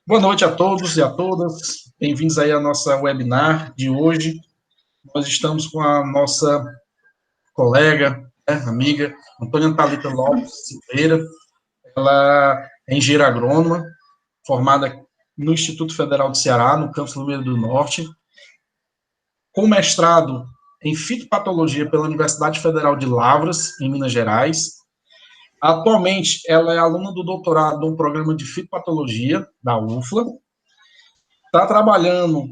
Boa noite a todos e a todas. Bem-vindos aí à nossa webinar de hoje. Nós estamos com a nossa colega, amiga, Antônia Thalita Lopes Silveira. Ela é engenheira agrônoma, formada no Instituto Federal do Ceará, no campus Rio do Norte, com mestrado em fitopatologia pela Universidade Federal de Lavras, em Minas Gerais. Atualmente, ela é aluna do doutorado no programa de fitopatologia da UFLA. Está trabalhando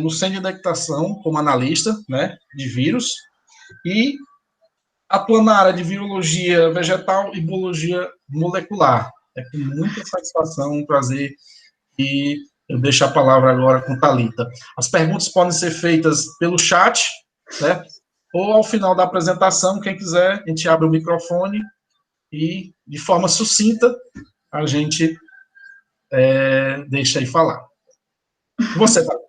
no centro de detectação como analista, né, de vírus, e atua na área de virologia vegetal e biologia molecular. É com muita satisfação, um prazer, e eu deixo a palavra agora com Thalita. As perguntas podem ser feitas pelo chat, né, ou ao final da apresentação, quem quiser, a gente abre o microfone e, de forma sucinta, a gente deixa aí falar. Você, Thalita.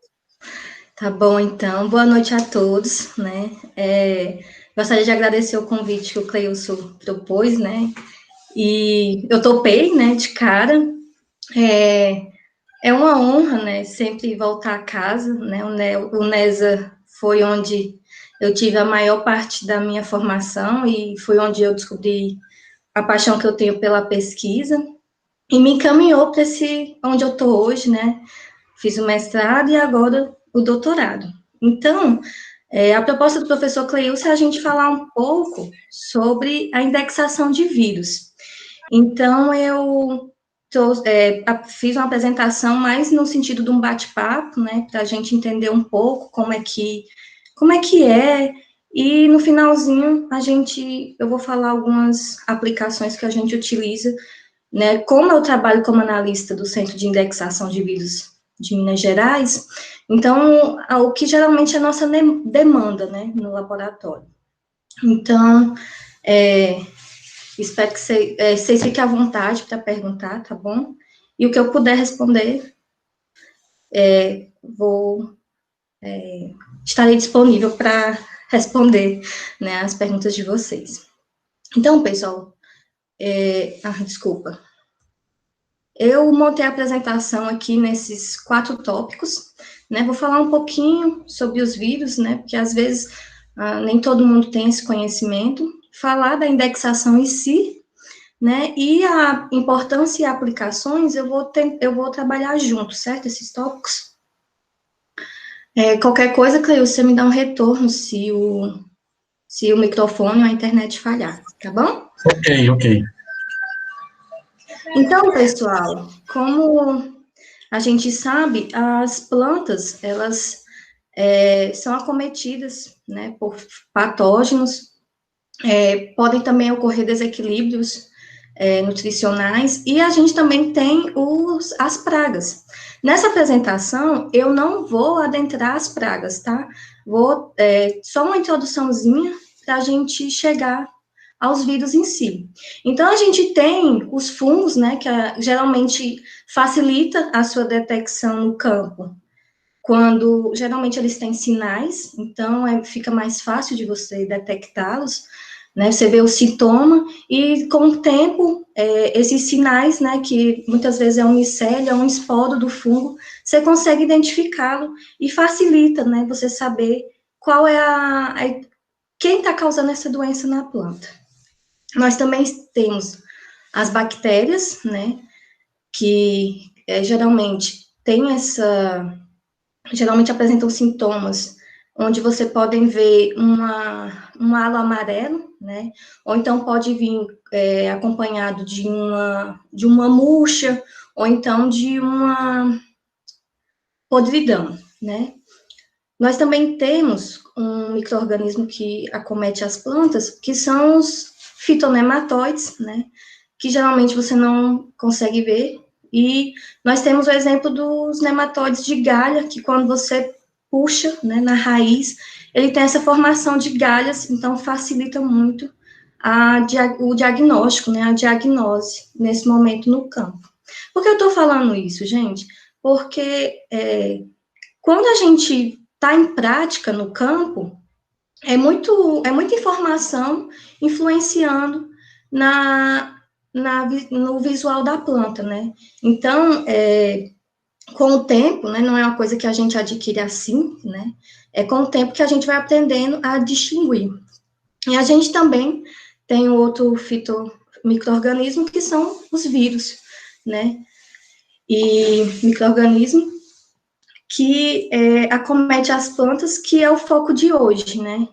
Tá bom, então. Boa noite a todos, né? Gostaria de agradecer o convite que o Cleilson propôs, né? E eu topei, né, de cara. É uma honra, né, sempre voltar a casa, né? O NESA foi onde eu tive a maior parte da minha formação e foi onde eu descobri a paixão que eu tenho pela pesquisa e me encaminhou para onde eu estou hoje, né? Fiz o mestrado e agora o doutorado. Então, a proposta do professor Cleilson é a gente falar um pouco sobre a indexação de vírus. Então, eu fiz uma apresentação mais no sentido de um bate-papo, né, para a gente entender um pouco como é que é, e no finalzinho eu vou falar algumas aplicações que a gente utiliza, né, como eu trabalho como analista do Centro de Indexação de Vírus de Minas Gerais, então, o que geralmente é a nossa demanda, né, no laboratório. Então, espero que vocês fiquem à vontade para perguntar, tá bom? E o que eu puder responder, estarei disponível para responder, né, as perguntas de vocês. Então, pessoal, desculpa. Eu montei a apresentação aqui nesses 4 tópicos, né? Vou falar um pouquinho sobre os vírus, né? Porque às vezes nem todo mundo tem esse conhecimento. Falar da indexação em si, né? E a importância e aplicações eu vou trabalhar junto, certo? Esses tópicos. Qualquer coisa, Cleio, você me dá um retorno se o microfone ou a internet falhar, tá bom? Ok. Então, pessoal, como a gente sabe, as plantas, elas são acometidas, né, por patógenos, podem também ocorrer desequilíbrios nutricionais, e a gente também tem as pragas. Nessa apresentação, eu não vou adentrar as pragas, tá? Vou só uma introduçãozinha para a gente chegar aos vírus em si. Então, a gente tem os fungos, né, que geralmente facilita a sua detecção no campo, quando geralmente eles têm sinais, então fica mais fácil de você detectá-los, né, você vê o sintoma, e com o tempo, esses sinais, né, que muitas vezes é um micélio, é um esporo do fungo, você consegue identificá-lo, e facilita, né, você saber qual é quem está causando essa doença na planta. Nós também temos as bactérias, né, que geralmente geralmente apresentam sintomas, onde você pode ver um halo amarelo, né, ou então pode vir acompanhado de uma murcha, ou então de uma podridão, né. Nós também temos um micro-organismo que acomete as plantas, que são os fitonematóides, né, que geralmente você não consegue ver, e nós temos o exemplo dos nematóides de galha, que quando você puxa, né, na raiz, ele tem essa formação de galhas, então facilita muito o diagnóstico, né, a diagnose, nesse momento no campo. Por que eu estou falando isso, gente? Porque quando a gente está em prática no campo, é muita informação influenciando no visual da planta, né? Então, com o tempo, né, não é uma coisa que a gente adquire assim, né? É com o tempo que a gente vai aprendendo a distinguir. E a gente também tem outro fitomicroorganismo que são os vírus, né? E microorganismo que acomete as plantas, que é o foco de hoje, né?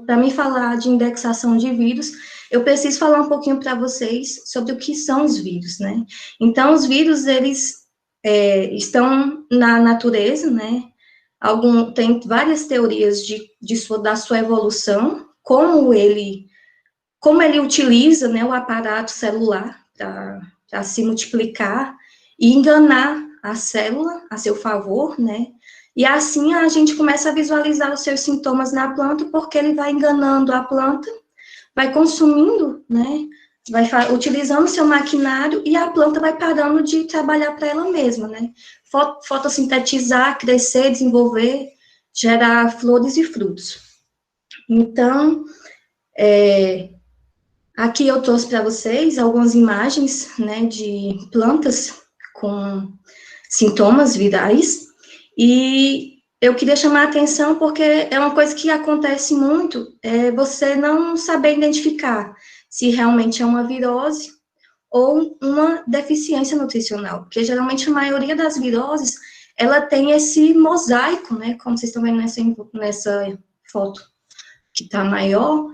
Para mim falar de indexação de vírus, eu preciso falar um pouquinho para vocês sobre o que são os vírus, né? Então, os vírus, eles estão na natureza, né? Tem várias teorias da sua evolução, como ele utiliza, né, o aparato celular para se multiplicar e enganar a célula a seu favor, né? E assim a gente começa a visualizar os seus sintomas na planta, porque ele vai enganando a planta, vai consumindo, né? Vai utilizando o seu maquinário e a planta vai parando de trabalhar para ela mesma, né? Fotossintetizar, crescer, desenvolver, gerar flores e frutos. Então, aqui eu trouxe para vocês algumas imagens, né, de plantas com sintomas virais, e eu queria chamar a atenção porque é uma coisa que acontece muito, você não saber identificar se realmente é uma virose ou uma deficiência nutricional, porque geralmente a maioria das viroses, ela tem esse mosaico, né, como vocês estão vendo nessa foto que está maior,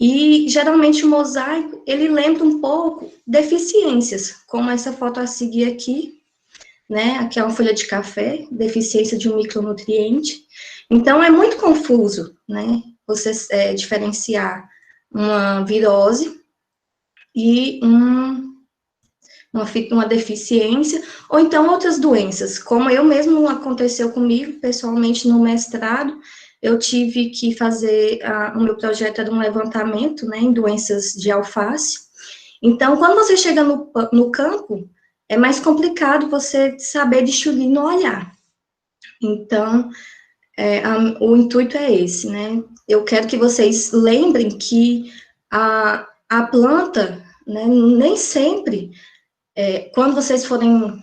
e geralmente o mosaico, ele lembra um pouco deficiências, como essa foto a seguir aqui, né? Aqui é uma folha de café, deficiência de um micronutriente. Então, é muito confuso, né? Você diferenciar uma virose e uma deficiência, ou então outras doenças, como eu mesmo aconteceu comigo, pessoalmente, no mestrado, eu tive que fazer, o meu projeto era um levantamento, né, em doenças de alface. Então, quando você chega no campo, é mais complicado você saber distinguir no olhar. Então, o intuito é esse, né? Eu quero que vocês lembrem que a planta, né, nem sempre, quando vocês forem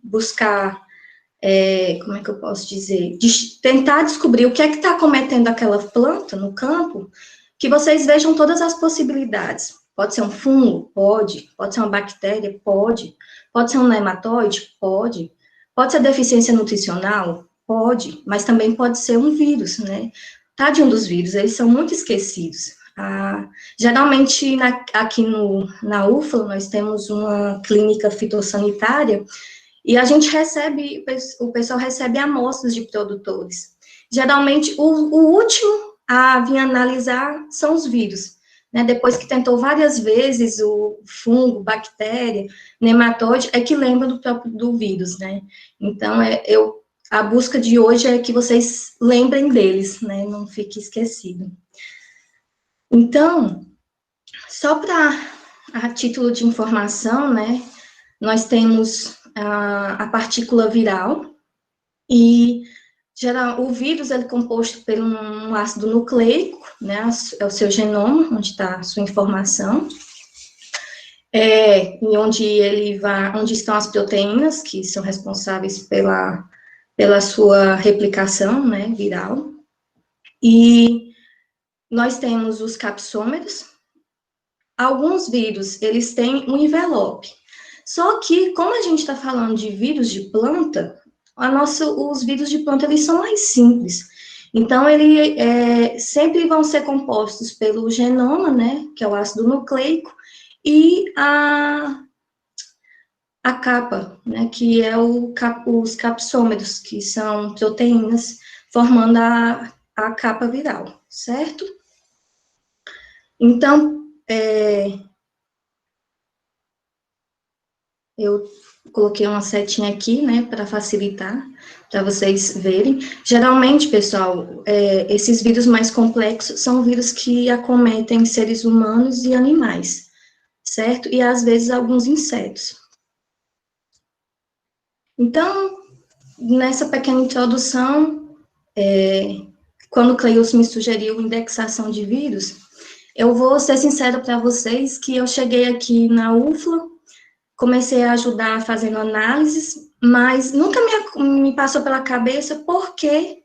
buscar, como é que eu posso dizer, tentar descobrir o que é que está acometendo aquela planta no campo, que vocês vejam todas as possibilidades. Pode ser um fungo? Pode. Pode ser uma bactéria? Pode. Pode ser um nematóide? Pode. Pode ser deficiência nutricional? Pode. Mas também pode ser um vírus, né? Tadinho dos vírus, eles são muito esquecidos. Geralmente, aqui na UFLA, nós temos uma clínica fitossanitária e a gente o pessoal recebe amostras de produtores. Geralmente, o último a vir analisar são os vírus, né? Depois que tentou várias vezes o fungo, bactéria, nematóide, é que lembra do vírus, né? Então, a busca de hoje é que vocês lembrem deles, né? Não fique esquecido. Então, só a título de informação, né? Nós temos a partícula viral, e o vírus é composto por um ácido nucleico, né, é o seu genoma, onde está a sua informação, e onde estão as proteínas, que são responsáveis pela sua replicação, né, viral, e nós temos os capsômeros. Alguns vírus, eles têm um envelope. Só que, como a gente está falando de vírus de planta, os vírus de planta, eles são mais simples. Então, sempre vão ser compostos pelo genoma, né, que é o ácido nucleico, e a capa, né, que é os capsômeros, que são proteínas, formando a capa viral, certo? Então, eu coloquei uma setinha aqui, né, para facilitar, para vocês verem. Geralmente, pessoal, esses vírus mais complexos são vírus que acometem seres humanos e animais, certo? E, às vezes, alguns insetos. Então, nessa pequena introdução, quando o Cleilson me sugeriu indexação de vírus, Eu vou ser sincera para vocês que eu cheguei aqui na UFLA, comecei a ajudar fazendo análises, mas nunca me passou pela cabeça por que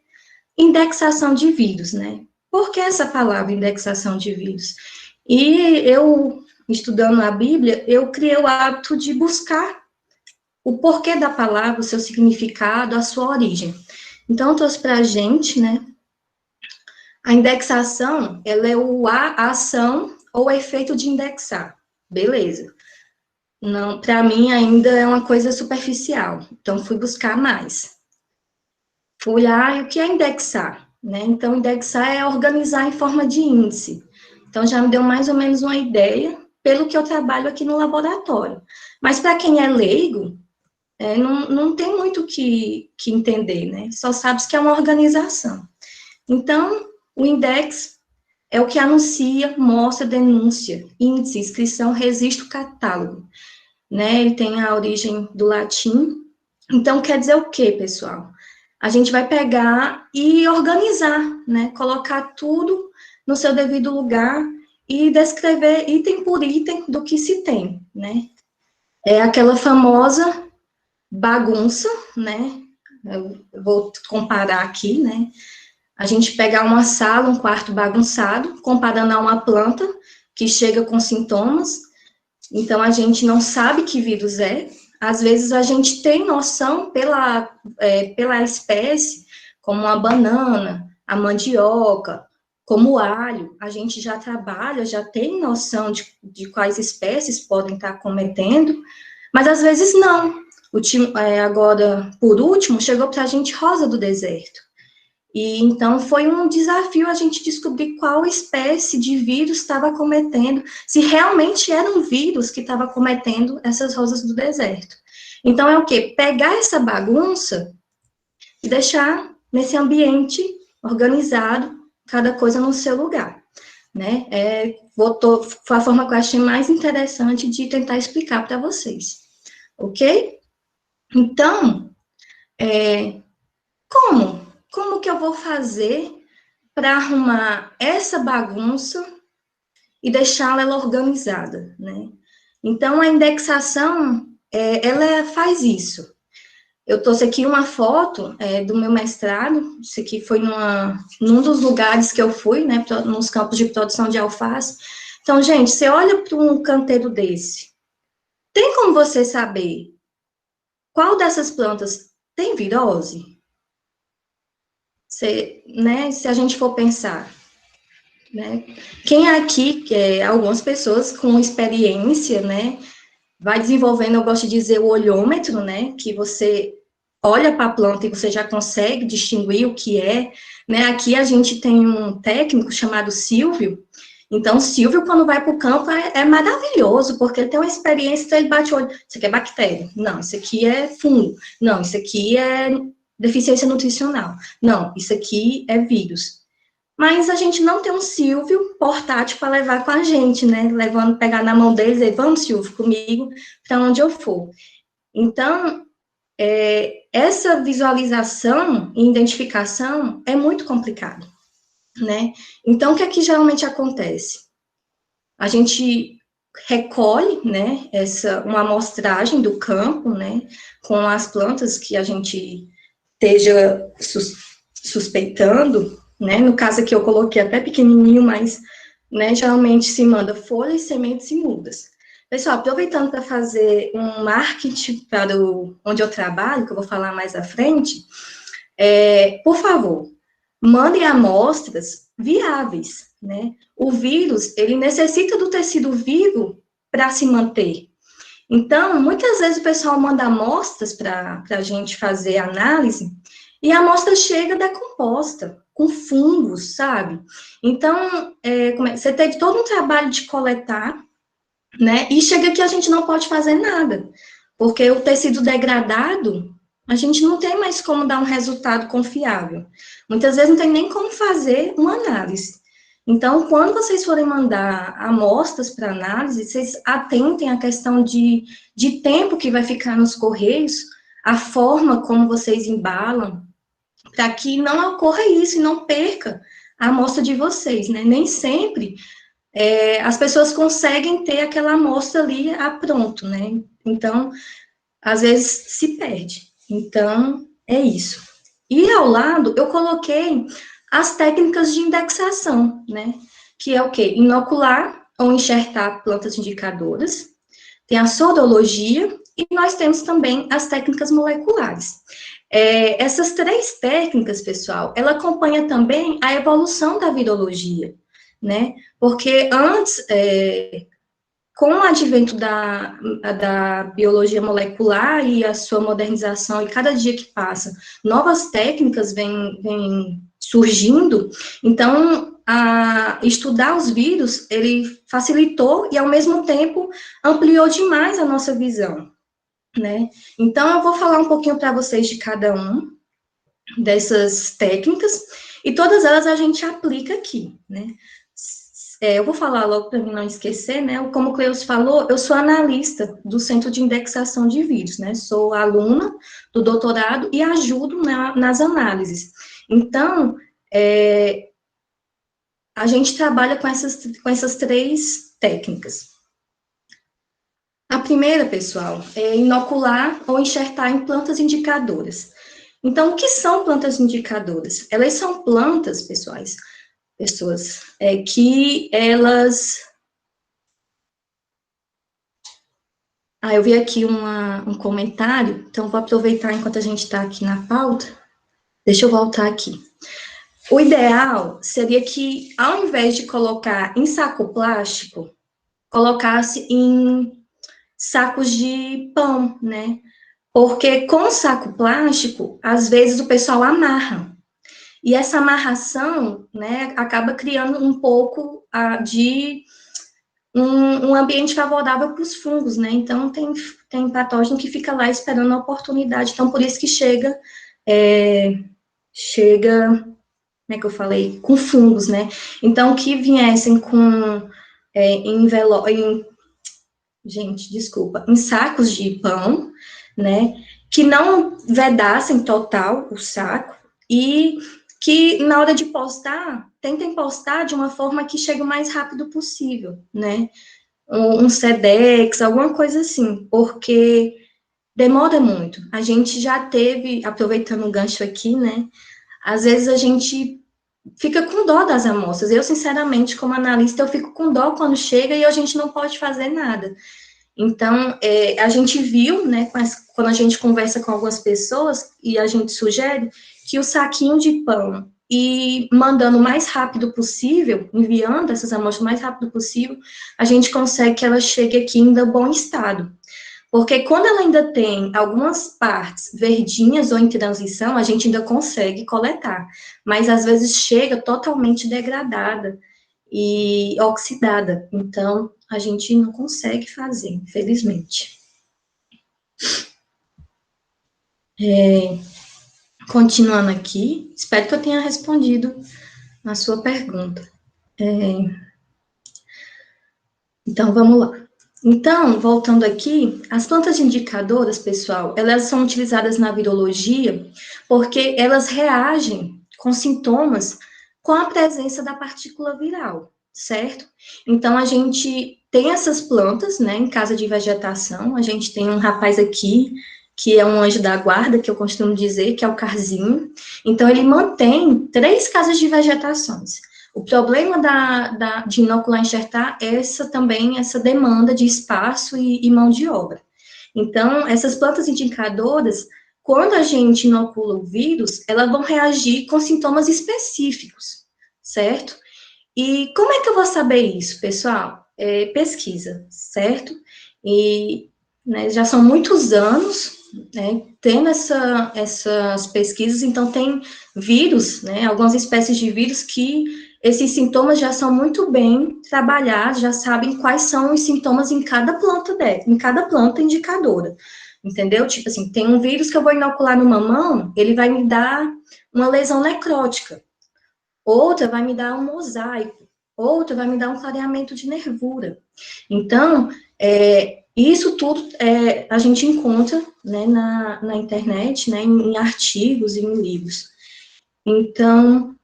indexação de vírus, né? Por que essa palavra, indexação de vírus? E eu, estudando a Bíblia, eu criei o hábito de buscar o porquê da palavra, o seu significado, a sua origem. Então, eu trouxe para a gente, né? A indexação, ela é a ação ou o efeito de indexar. Beleza. Não, para mim ainda é uma coisa superficial. Então, fui buscar mais. Fui lá, e o que é indexar? Né? Então, indexar é organizar em forma de índice. Então, já me deu mais ou menos uma ideia pelo que eu trabalho aqui no laboratório. Mas, para quem é leigo, não tem muito o que entender, né? Só sabe que é uma organização. Então, o index é o que anuncia, mostra, denúncia, índice, inscrição, registro, catálogo. Né? Ele tem a origem do latim. Então, quer dizer o quê, pessoal? A gente vai pegar e organizar, né? Colocar tudo no seu devido lugar e descrever item por item do que se tem, né? É aquela famosa bagunça, né? Eu vou comparar aqui, né? A gente pegar uma sala, um quarto bagunçado, comparando a uma planta que chega com sintomas. Então, a gente não sabe que vírus é. Às vezes, a gente tem noção pela espécie, como a banana, a mandioca, como o alho. A gente já trabalha, já tem noção de quais espécies podem estar cometendo, mas às vezes não. Agora, por último, chegou para a gente rosa do deserto. E então foi um desafio a gente descobrir qual espécie de vírus estava cometendo, se realmente era um vírus que estava cometendo essas rosas do deserto. Então é o quê? Pegar essa bagunça e deixar nesse ambiente organizado, cada coisa no seu lugar, né? Foi a forma que eu achei mais interessante de tentar explicar para vocês, ok? Então, como? Como que eu vou fazer para arrumar essa bagunça e deixá-la organizada, né? Então, a indexação, ela faz isso. Eu trouxe aqui uma foto do meu mestrado, isso aqui foi num dos lugares que eu fui, né, nos campos de produção de alface. Então, gente, você olha para um canteiro desse, tem como você saber qual dessas plantas tem virose? Né, se a gente for pensar, né, quem aqui, algumas pessoas com experiência, né, vai desenvolvendo, eu gosto de dizer, o olhômetro, né, que você olha para a planta e você já consegue distinguir o que é, né, aqui a gente tem um técnico chamado Silvio, então, Silvio, quando vai para o campo, é maravilhoso, porque ele tem uma experiência, então ele bate o olho, isso aqui é bactéria, não, isso aqui é fungo, não, isso aqui é deficiência nutricional, não, isso aqui é vírus. Mas a gente não tem um Silvio portátil para levar com a gente, né? Pegar na mão deles e vamos, Silvio, comigo, para onde eu for. Então, essa visualização e identificação é muito complicado, né? Então, o que aqui geralmente acontece? A gente recolhe, né, uma amostragem do campo, né, com as plantas que a gente esteja suspeitando, né, no caso aqui eu coloquei até pequenininho, mas, né, geralmente se manda folhas, sementes e mudas. Pessoal, aproveitando para fazer um marketing para onde eu trabalho, que eu vou falar mais à frente, por favor, mandem amostras viáveis, né? O vírus, ele necessita do tecido vivo para se manter. Então, muitas vezes o pessoal manda amostras para a gente fazer análise, e a amostra chega decomposta, com fungos, sabe? Então, você teve todo um trabalho de coletar, né? E chega que a gente não pode fazer nada, porque o tecido degradado, a gente não tem mais como dar um resultado confiável. Muitas vezes não tem nem como fazer uma análise. Então, quando vocês forem mandar amostras para análise, vocês atentem à questão de tempo que vai ficar nos correios, a forma como vocês embalam, para que não ocorra isso e não perca a amostra de vocês, né? Nem sempre as pessoas conseguem ter aquela amostra ali pronto, né? Então, às vezes se perde. Então, é isso. E ao lado, eu coloquei as técnicas de indexação, né? Que é o quê? Inocular ou enxertar plantas indicadoras, tem a sorologia e nós temos também as técnicas moleculares. Essas 3 técnicas, pessoal, ela acompanha também a evolução da virologia, né? Porque antes, com o advento da biologia molecular e a sua modernização, e cada dia que passa, novas técnicas vêm surgindo, então, estudar os vírus, ele facilitou e, ao mesmo tempo, ampliou demais a nossa visão, né? Então, eu vou falar um pouquinho para vocês de cada um dessas técnicas, e todas elas a gente aplica aqui, né? Eu vou falar logo para mim não esquecer, né? Como o Cleus falou, eu sou analista do Centro de Indexação de Vírus, né? Sou aluna do doutorado e ajudo nas análises. Então, a gente trabalha com essas 3 técnicas. A primeira, pessoal, é inocular ou enxertar em plantas indicadoras. Então, o que são plantas indicadoras? Elas são plantas, pessoas, que elas... eu vi aqui um comentário, então vou aproveitar enquanto a gente está aqui na pauta. Deixa eu voltar aqui. O ideal seria que, ao invés de colocar em saco plástico, colocasse em sacos de pão, né? Porque com saco plástico, às vezes o pessoal amarra. E essa amarração, né, acaba criando um pouco de um ambiente favorável para os fungos, né? Então, tem patógeno que fica lá esperando a oportunidade. Então, por isso que chega, como é que eu falei? Com fungos, né? Então, que viessem em sacos de pão, né? Que não vedassem total o saco e que na hora de postar, tentem postar de uma forma que chegue o mais rápido possível, né? Um Sedex, alguma coisa assim, porque demora muito. A gente já teve, aproveitando o gancho aqui, né? Às vezes a gente fica com dó das amostras. Eu, sinceramente, como analista, eu fico com dó quando chega e a gente não pode fazer nada. Então, a gente viu, né, quando a gente conversa com algumas pessoas e a gente sugere que o saquinho de pão e mandando o mais rápido possível, enviando essas amostras o mais rápido possível, a gente consegue que ela chegue aqui em bom estado. Porque quando ela ainda tem algumas partes verdinhas ou em transição, a gente ainda consegue coletar. Mas às vezes chega totalmente degradada e oxidada. Então, a gente não consegue fazer, infelizmente. Continuando aqui, espero que eu tenha respondido a sua pergunta. Então, vamos lá. Então, voltando aqui, as plantas indicadoras, pessoal, elas são utilizadas na virologia porque elas reagem com sintomas com a presença da partícula viral, certo? Então, a gente tem essas plantas, né, em casa de vegetação, a gente tem um rapaz aqui, que é um anjo da guarda, que eu costumo dizer, que é o Carzinho. Então, ele mantém 3 casas de vegetações. O problema de inocular e enxertar é essa demanda de espaço e mão de obra. Então, essas plantas indicadoras, quando a gente inocula o vírus, elas vão reagir com sintomas específicos, certo? E como é que eu vou saber isso, pessoal? Pesquisa, certo? E né, já são muitos anos, né, tendo essas pesquisas, então tem vírus, né, algumas espécies de vírus que esses sintomas já são muito bem trabalhados, já sabem quais são os sintomas em cada planta indicadora, entendeu? Tipo assim, tem um vírus que eu vou inocular numa mão, ele vai me dar uma lesão necrótica, outra vai me dar um mosaico, outra vai me dar um clareamento de nervura. Então, isso tudo a gente encontra, né, na internet, né, em artigos e em livros. Então,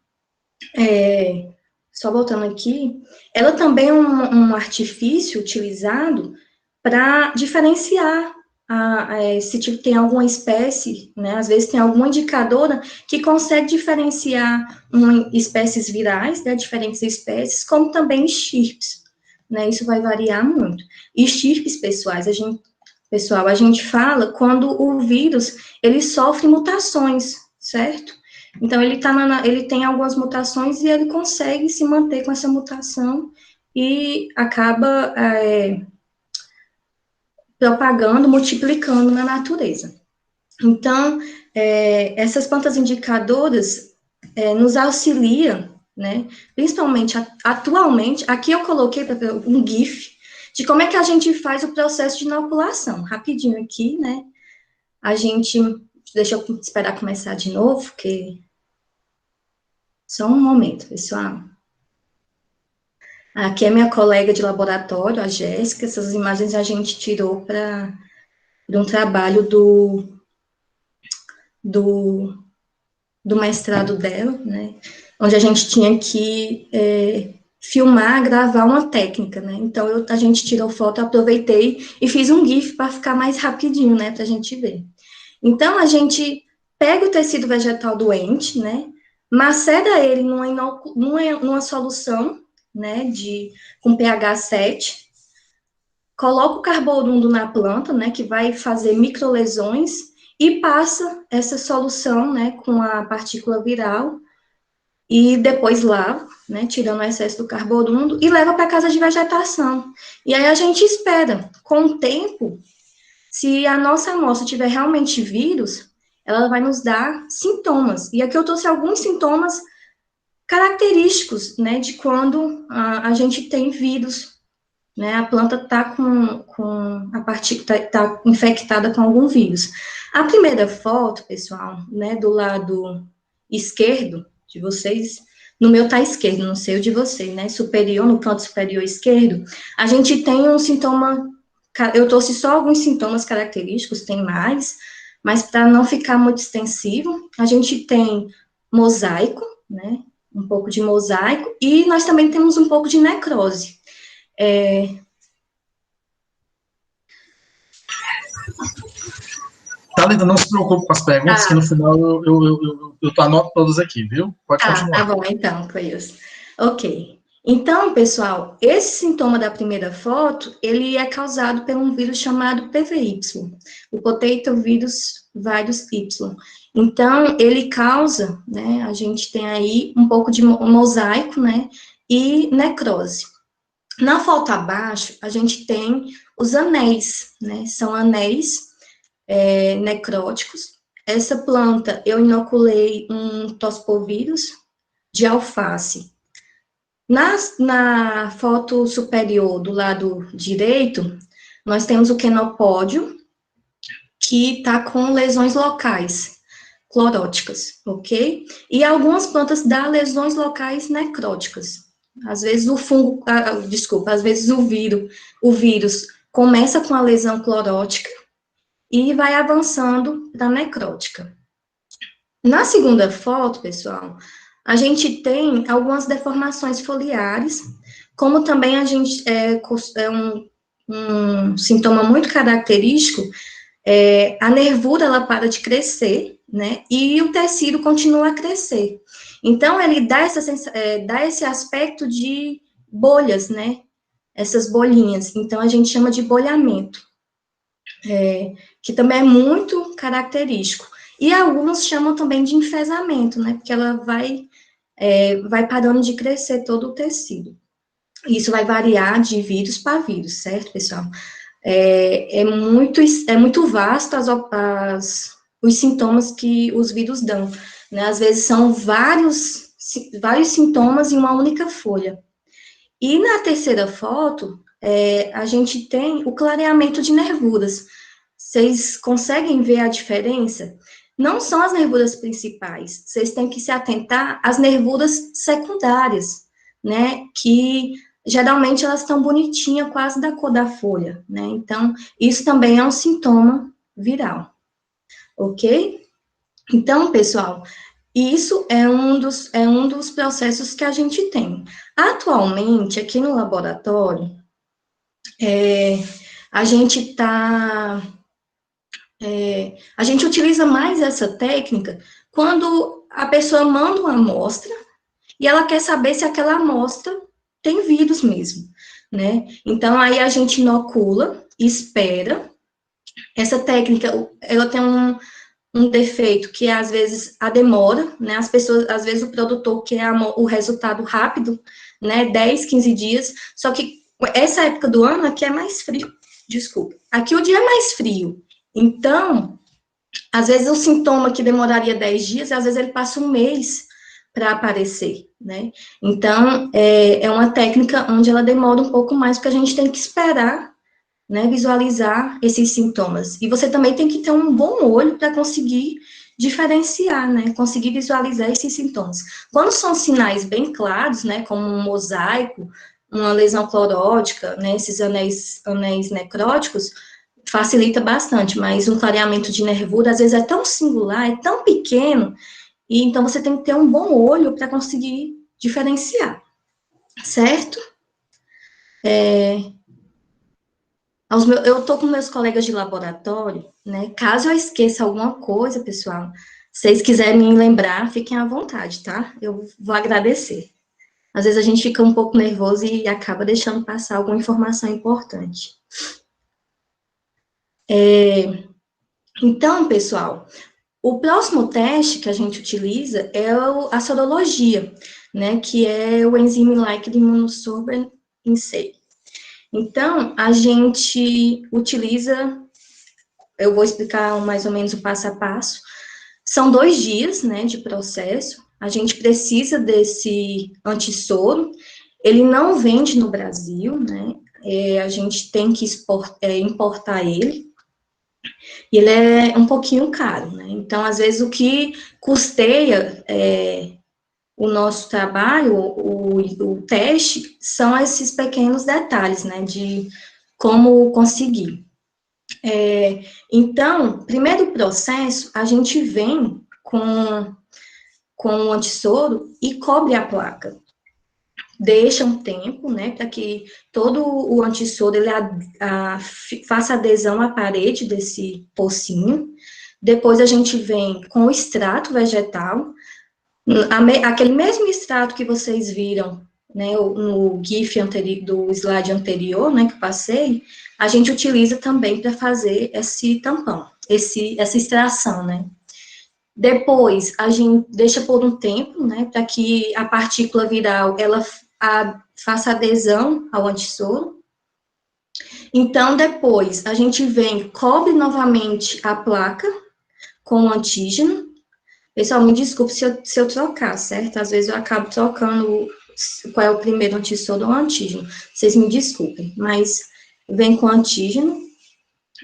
só voltando aqui, ela também é um artifício utilizado para diferenciar se tipo, tem alguma espécie, né, às vezes tem alguma indicadora que consegue diferenciar espécies virais, né, diferentes espécies, como também estirpes, né, isso vai variar muito. Estirpes, pessoal, a gente fala quando o vírus, ele sofre mutações, certo? Então, ele tem algumas mutações e ele consegue se manter com essa mutação e acaba propagando, multiplicando na natureza. Então, essas plantas indicadoras nos auxiliam, né? Principalmente atualmente, aqui eu coloquei um GIF de como é que a gente faz o processo de inoculação. Rapidinho aqui, né? Deixa eu esperar começar de novo, porque só um momento, pessoal. Aqui é minha colega de laboratório, a Jéssica. Essas imagens a gente tirou de um trabalho do mestrado dela, né? Onde a gente tinha que filmar, gravar uma técnica, né? Então, a gente tirou foto, aproveitei e fiz um GIF para ficar mais rapidinho, né? Para a gente ver. Então, a gente pega o tecido vegetal doente, né? Macera ele numa solução, né? Com pH 7, coloca o carborundo na planta, né? Que vai fazer microlesões e passa essa solução, né? Com a partícula viral e depois lava, né? Tirando o excesso do carborundo e leva para a casa de vegetação. E aí a gente espera, com o tempo, se a nossa amostra tiver realmente vírus, ela vai nos dar sintomas. E aqui eu trouxe alguns sintomas característicos, né, de quando a gente tem vírus, né, a planta está a partícula tá infectada com algum vírus. A primeira foto, pessoal, né, do lado esquerdo de vocês, no meu tá esquerdo, não sei o de vocês, né, superior, no canto superior esquerdo, a gente tem um sintoma. Eu trouxe só alguns sintomas característicos, tem mais, mas para não ficar muito extensivo, a gente tem mosaico, né? Um pouco de mosaico, e nós também temos um pouco de necrose. Thalita, não se preocupe com as perguntas, que no final eu anoto todas aqui, viu? Pode continuar. Tá bom, então, Cleus. Ok. Então, pessoal, esse sintoma da primeira foto, ele é causado por um vírus chamado PVY, o Potato Virus Virus Y. Então, ele causa, né, a gente tem aí um pouco de mosaico, né, e necrose. Na foto abaixo, a gente tem os anéis, né, são anéis necróticos. Essa planta, eu inoculei um tospovírus de alface. Na foto superior, do lado direito, nós temos o quenopódio, que está com lesões locais, cloróticas, ok? E algumas plantas dão lesões locais necróticas. Às vezes às vezes o vírus começa com a lesão clorótica e vai avançando para necrótica. Na segunda foto, pessoal, a gente tem algumas deformações foliares, como também a gente um sintoma muito característico, a nervura ela para de crescer, né? E o tecido continua a crescer. Então, ele dá esse aspecto de bolhas, né? Essas bolinhas. Então, a gente chama de bolhamento, que também é muito característico. E alguns chamam também de enfesamento, né? Porque ela vai parando de crescer todo o tecido. Isso vai variar de vírus para vírus, certo, pessoal? É muito vasto os sintomas que os vírus dão, né? Às vezes são vários sintomas em uma única folha. E na terceira foto, a gente tem o clareamento de nervuras. Vocês conseguem ver a diferença? Não são as nervuras principais, vocês têm que se atentar às nervuras secundárias, né, que geralmente elas estão bonitinhas, quase da cor da folha, né, então, isso também é um sintoma viral, ok? Então, pessoal, Isso é um dos processos que a gente tem. Atualmente, aqui no laboratório, a gente tá, a gente utiliza mais essa técnica quando a pessoa manda uma amostra e ela quer saber se aquela amostra tem vírus mesmo, né? Então, aí a gente inocula, espera. Essa técnica, ela tem um defeito que é, às vezes, a demora, né? As pessoas, às vezes, o produtor quer o resultado rápido, né? 10, 15 dias, só que essa época do ano aqui é mais frio, desculpa. Aqui o dia é mais frio. Então, às vezes o sintoma que demoraria 10 dias, às vezes ele passa um mês para aparecer, né? Então, é uma técnica onde ela demora um pouco mais, porque a gente tem que esperar, né, visualizar esses sintomas. E você também tem que ter um bom olho para conseguir diferenciar, né, conseguir visualizar esses sintomas. Quando são sinais bem claros, né, como um mosaico, uma lesão clorótica, né, esses anéis necróticos, facilita bastante, mas um clareamento de nervura, às vezes, é tão singular, é tão pequeno, e então você tem que ter um bom olho para conseguir diferenciar, certo? Eu estou com meus colegas de laboratório, né? Caso eu esqueça alguma coisa, pessoal, se vocês quiserem me lembrar, fiquem à vontade, tá? Eu vou agradecer. Às vezes a gente fica um pouco nervoso e acaba deixando passar alguma informação importante. Então, pessoal, o próximo teste que a gente utiliza é a sorologia, né? Que é o enzyme like de immunosorbent assay. Então, a gente utiliza, eu vou explicar mais ou menos o passo a passo. São 2 dias, né, de processo. A gente precisa desse antissoro. Ele não vende no Brasil, né? A gente tem que importar ele. E ele é um pouquinho caro, né? Então, às vezes, o que custeia o nosso trabalho, o teste, são esses pequenos detalhes, né? De como conseguir. Então, primeiro processo, a gente vem com o antissoro e cobre a placa. Deixa um tempo, né, para que todo o antissoro ele faça adesão à parede desse pocinho. Depois a gente vem com o extrato vegetal, aquele mesmo extrato que vocês viram, né, no GIF do slide anterior, né, que eu passei, a gente utiliza também para fazer esse tampão, essa extração, né. Depois, a gente deixa por um tempo, né, para que a partícula viral, ela faça adesão ao antissoro. Então, depois, a gente vem, cobre novamente a placa com o antígeno. Pessoal, me desculpe se eu trocar, certo? Às vezes eu acabo trocando qual é o primeiro antissoro ou antígeno. Vocês me desculpem, mas vem com antígeno.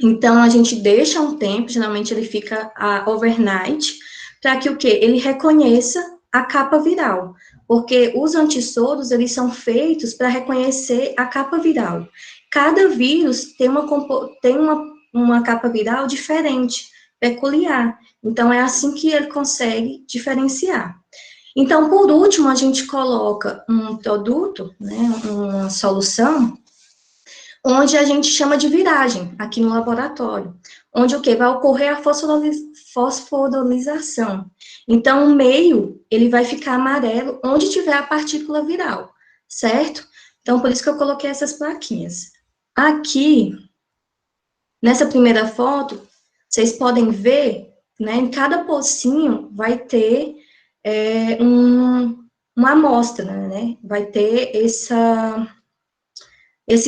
Então, a gente deixa um tempo, geralmente ele fica overnight, para que o quê? Ele reconheça a capa viral, porque os antissoros, eles são feitos para reconhecer a capa viral. Cada vírus tem uma capa viral diferente, peculiar. Então, é assim que ele consegue diferenciar. Então, por último, a gente coloca um produto, né, uma solução, onde a gente chama de viragem, aqui no laboratório, onde o que? Vai ocorrer a fosforilação. Então, o meio, ele vai ficar amarelo onde tiver a partícula viral, certo? Então, por isso que eu coloquei essas plaquinhas. Aqui, nessa primeira foto, vocês podem ver, né, em cada pocinho vai ter uma amostra, né? Vai ter esse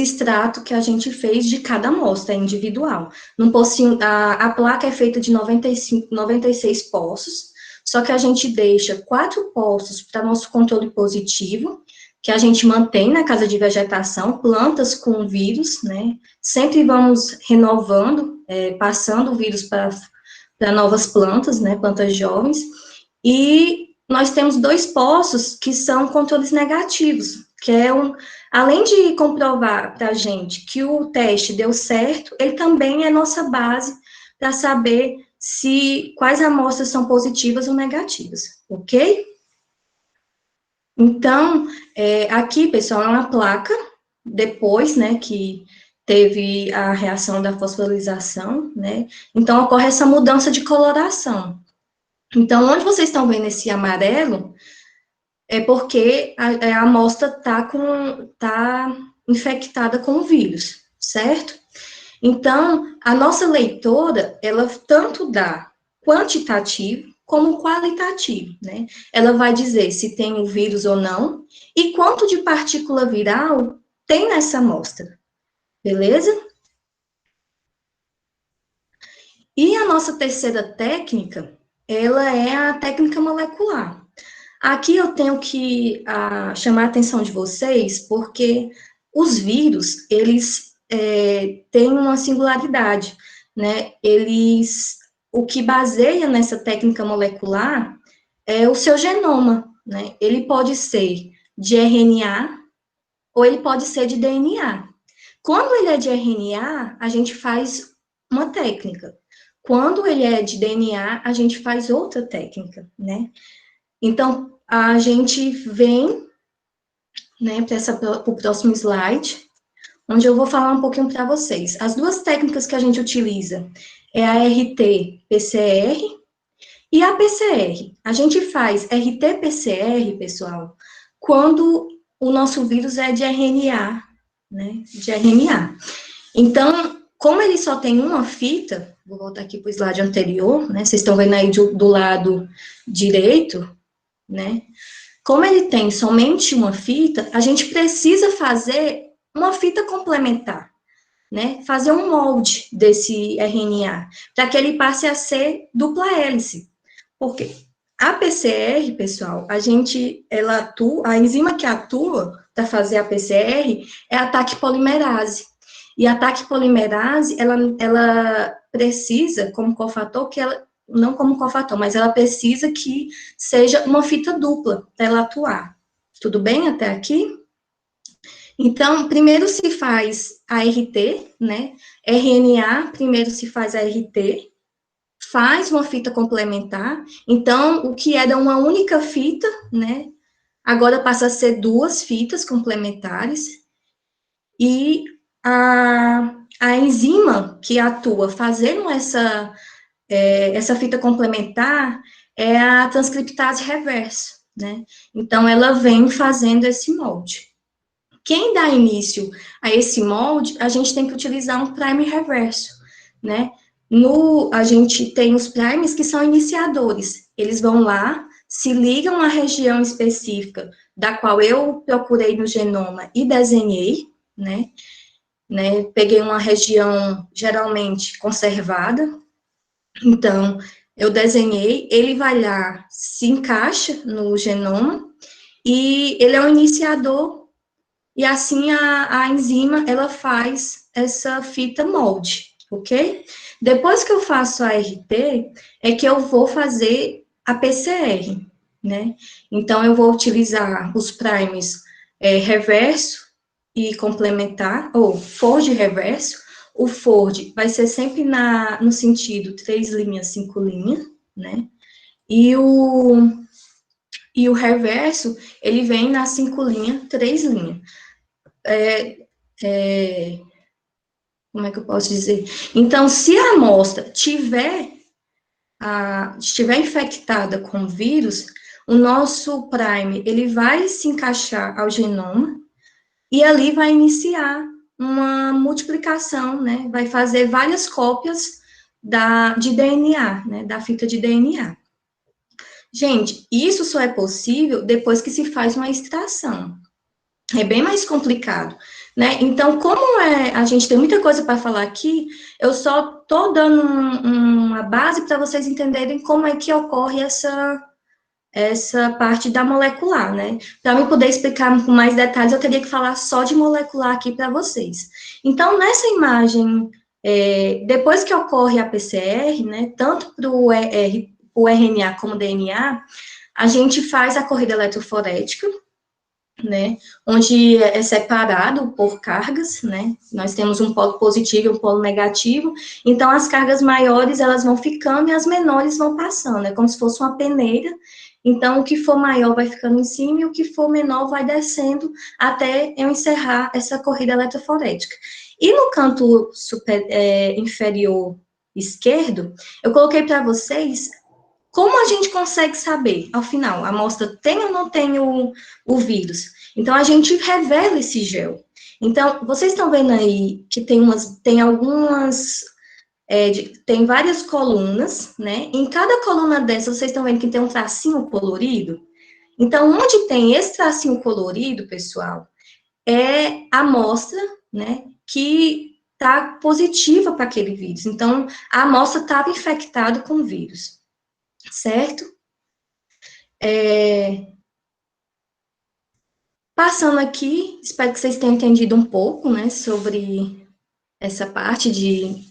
extrato que a gente fez de cada amostra, é individual. Num pocinho, a placa é feita de 96 poços, só que a gente deixa 4 poços para nosso controle positivo, que a gente mantém na casa de vegetação, plantas com vírus, né? Sempre vamos renovando, passando o vírus para novas plantas, né? Plantas jovens. E nós temos 2 poços que são controles negativos, que é além de comprovar para a gente que o teste deu certo, ele também é nossa base para saber quais amostras são positivas ou negativas, ok? Então, aqui, pessoal, é uma placa, depois, né, que teve a reação da fosforilação, né, então ocorre essa mudança de coloração. Então, onde vocês estão vendo esse amarelo, é porque a amostra tá infectada com o vírus, certo? Então, a nossa leitora, ela tanto dá quantitativo como qualitativo, né? Ela vai dizer se tem o vírus ou não e quanto de partícula viral tem nessa amostra, beleza? E a nossa terceira técnica, ela é a técnica molecular. Aqui eu tenho que chamar a atenção de vocês, porque os vírus, eles têm uma singularidade, né? O que baseia nessa técnica molecular é o seu genoma, né? Ele pode ser de RNA ou ele pode ser de DNA. Quando ele é de RNA, a gente faz uma técnica. Quando ele é de DNA, a gente faz outra técnica, né? Então, a gente vem, né, para o próximo slide, onde eu vou falar um pouquinho para vocês. As duas técnicas que a gente utiliza é a RT-PCR e a PCR. A gente faz RT-PCR, pessoal, quando o nosso vírus é de RNA, né, de RNA. Então, como ele só tem uma fita, vou voltar aqui para o slide anterior, né, vocês estão vendo aí do lado direito, né? Como ele tem somente uma fita, a gente precisa fazer uma fita complementar, né? Fazer um molde desse RNA, para que ele passe a ser dupla hélice. Porque a PCR, pessoal, a enzima que atua para fazer a PCR é a TAC polimerase. E a TAC polimerase, ela precisa, como cofator, não como cofator, mas ela precisa que seja uma fita dupla para ela atuar. Tudo bem até aqui? Então, primeiro se faz a RT, né? RNA, primeiro se faz a RT, faz uma fita complementar. Então, o que era uma única fita, né? Agora passa a ser duas fitas complementares. E a enzima que atua fazendo essa fita complementar é a transcriptase reverso, né? Então, ela vem fazendo esse molde. Quem dá início a esse molde, a gente tem que utilizar um prime reverso, né? A gente tem os primes que são iniciadores. Eles vão lá, se ligam à região específica da qual eu procurei no genoma e desenhei, né? Peguei uma região geralmente conservada, então, eu desenhei, ele vai lá, se encaixa no genoma, e ele é o iniciador, e assim a enzima, ela faz essa fita molde, ok? Depois que eu faço a RT, é que eu vou fazer a PCR, né? Então, eu vou utilizar os primes reverso e complementar, ou Ford reverso. O Ford vai ser sempre no sentido 3 linhas, 5 linhas, né? E o reverso, ele vem na 5 linhas, 3 linhas. Como é que eu posso dizer? Então, se a amostra estiver infectada com vírus, o nosso prime, ele vai se encaixar ao genoma e ali vai iniciar uma multiplicação, né? Vai fazer várias cópias de DNA, né? Da fita de DNA. Gente, isso só é possível depois que se faz uma extração. É bem mais complicado, né? Então, como a gente tem muita coisa para falar aqui, eu só estou dando uma base para vocês entenderem como é que ocorre essa parte da molecular, né? Para eu poder explicar com mais detalhes, eu teria que falar só de molecular aqui para vocês. Então, nessa imagem, depois que ocorre a PCR, né, tanto para o RNA como o DNA, a gente faz a corrida eletroforética, né, onde é separado por cargas, né, nós temos um polo positivo e um polo negativo, então as cargas maiores, elas vão ficando e as menores vão passando, é como se fosse uma peneira, Então, o que for maior vai ficando em cima e o que for menor vai descendo até eu encerrar essa corrida eletroforética. E no canto inferior esquerdo, eu coloquei para vocês como a gente consegue saber, ao final, a amostra tem ou não tem o vírus. Então, a gente revela esse gel. Então, vocês estão vendo aí que tem algumas tem várias colunas, né? Em cada coluna dessas, vocês estão vendo que tem um tracinho colorido? Então, onde tem esse tracinho colorido, pessoal, é a amostra, né, que está positiva para aquele vírus. Então, a amostra estava infectada com o vírus, certo? Passando aqui, espero que vocês tenham entendido um pouco, né, sobre essa parte de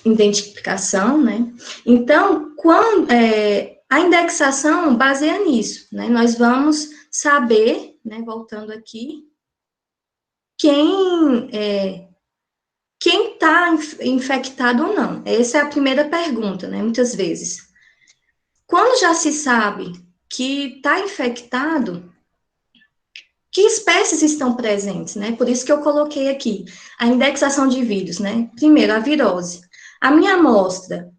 identificação, né? Então, a indexação baseia nisso, né? Nós vamos saber, né, voltando aqui, quem está infectado ou não. Essa é a primeira pergunta, né, muitas vezes. Quando já se sabe que está infectado, que espécies estão presentes, né? Por isso que eu coloquei aqui a indexação de vírus, né? Primeiro, a virose. A minha amostra,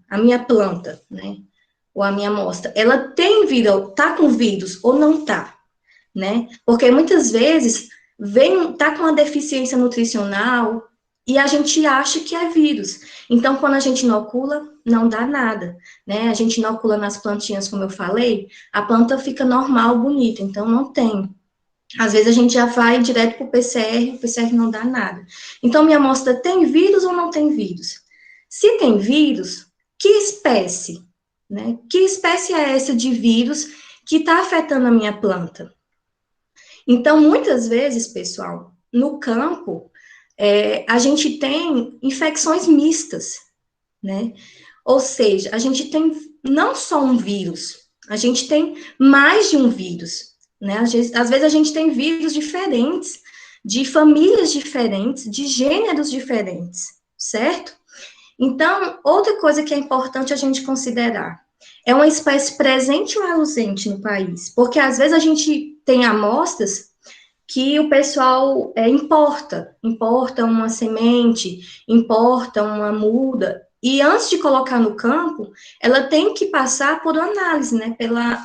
a minha planta, né? Ou a minha amostra, ela tem vírus, tá com vírus ou não tá, né? Porque muitas vezes tá com uma deficiência nutricional e a gente acha que é vírus. Então, quando a gente inocula, não dá nada, né? A gente inocula nas plantinhas, como eu falei, a planta fica normal, bonita, então não tem. Às vezes a gente já vai direto para o PCR não dá nada. Então, minha amostra tem vírus ou não tem vírus? Se tem vírus, que espécie, né? Que espécie é essa de vírus que está afetando a minha planta? Então, muitas vezes, pessoal, no campo, a gente tem infecções mistas, né? Ou seja, a gente tem não só um vírus, a gente tem mais de um vírus, né? Às vezes a gente tem vírus diferentes, de famílias diferentes, de gêneros diferentes, certo? Então, outra coisa que é importante a gente considerar é uma espécie presente ou ausente no país, porque às vezes a gente tem amostras que o pessoal importa uma semente, importa uma muda, e antes de colocar no campo, ela tem que passar por uma análise, né,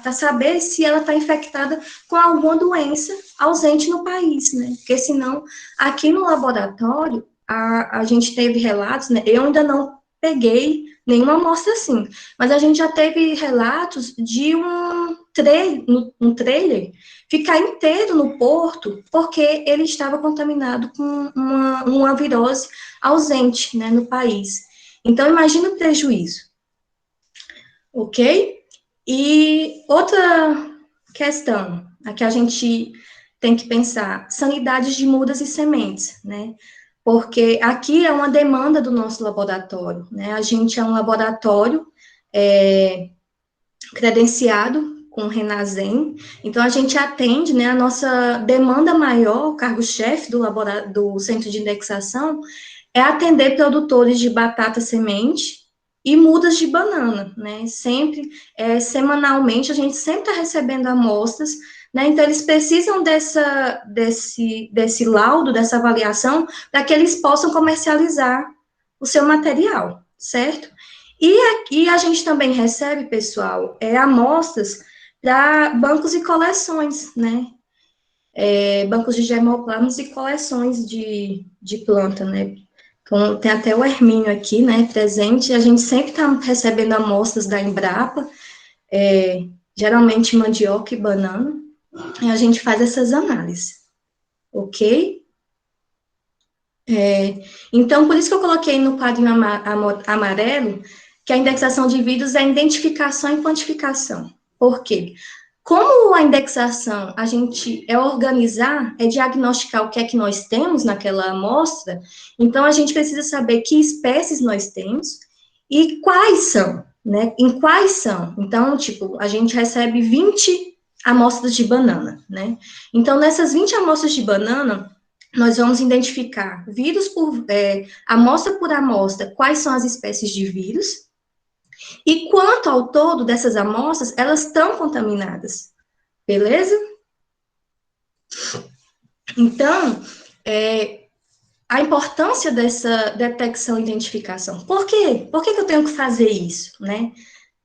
para saber se ela está infectada com alguma doença ausente no país, né, porque senão, aqui no laboratório, a gente teve relatos, né, eu ainda não peguei nenhuma amostra assim, mas a gente já teve relatos de um trailer ficar inteiro no porto porque ele estava contaminado com uma virose ausente, né, no país. Então, imagina o prejuízo, ok? E outra questão, a que a gente tem que pensar, sanidade de mudas e sementes, né? Porque aqui é uma demanda do nosso laboratório, né? A gente é um laboratório credenciado com o Renasem, então a gente atende, né, a nossa demanda maior, o cargo-chefe do centro de indexação, é atender produtores de batata semente e mudas de banana, né, sempre, semanalmente, a gente sempre está recebendo amostras, né, então eles precisam desse laudo, dessa avaliação, para que eles possam comercializar o seu material, certo? E a gente também recebe, pessoal, amostras para bancos e coleções, né? Bancos de germoplasmas e coleções de planta, né? Então, tem até o Hermínio aqui, né, presente. A gente sempre está recebendo amostras da Embrapa, geralmente mandioca e banana, e a gente faz essas análises, ok? Então, por isso que eu coloquei no quadrinho amarelo que a indexação de vírus é identificação e quantificação. Por quê? Como a indexação, a gente organizar, diagnosticar o que é que nós temos naquela amostra, então a gente precisa saber que espécies nós temos e quais são, né? Em quais são. Então, tipo, a gente recebe 20 amostras de banana, né? Então, nessas 20 amostras de banana, nós vamos identificar amostra por amostra, quais são as espécies de vírus, E quanto ao todo dessas amostras, elas estão contaminadas, beleza? Então, a importância dessa detecção e identificação. Por quê? Por que eu tenho que fazer isso, né?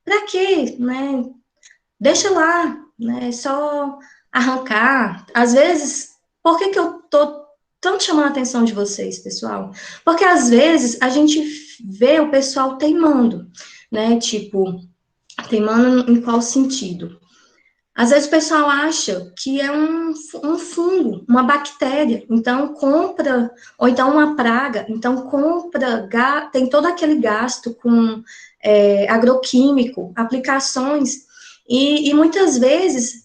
Para quê, né? Deixa lá, né? Só arrancar. Às vezes, por que eu tô tanto chamando a atenção de vocês, pessoal? Porque às vezes a gente vê o pessoal teimando, né? Tipo, teimando em qual sentido? Às vezes o pessoal acha que é um fungo, uma bactéria, então compra, ou então uma praga, então compra, tem todo aquele gasto com agroquímico, aplicações, e muitas vezes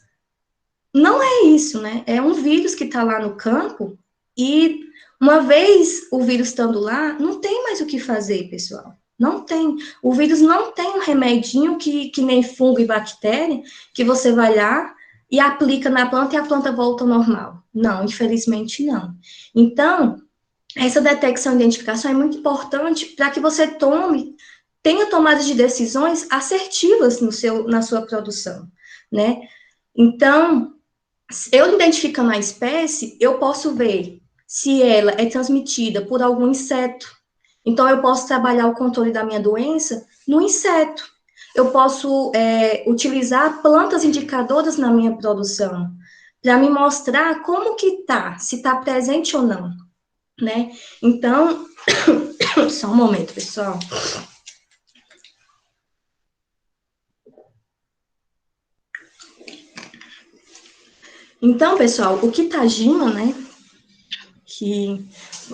não é isso, né? É um vírus que está lá no campo, e uma vez o vírus estando lá, não tem mais o que fazer, pessoal. Não tem. O vírus não tem um remedinho que nem fungo e bactéria, que você vai lá e aplica na planta e a planta volta ao normal. Não, infelizmente não. Então, essa detecção e identificação é muito importante para que você tenha tomadas de decisões assertivas na sua produção, né? Então, eu identificando a espécie, eu posso ver se ela é transmitida por algum inseto. Então, eu posso trabalhar o controle da minha doença no inseto. Eu posso utilizar plantas indicadoras na minha produção para me mostrar como que tá, se está presente ou não, né? Então, só um momento, pessoal. Então, pessoal, o Kitajima, né, que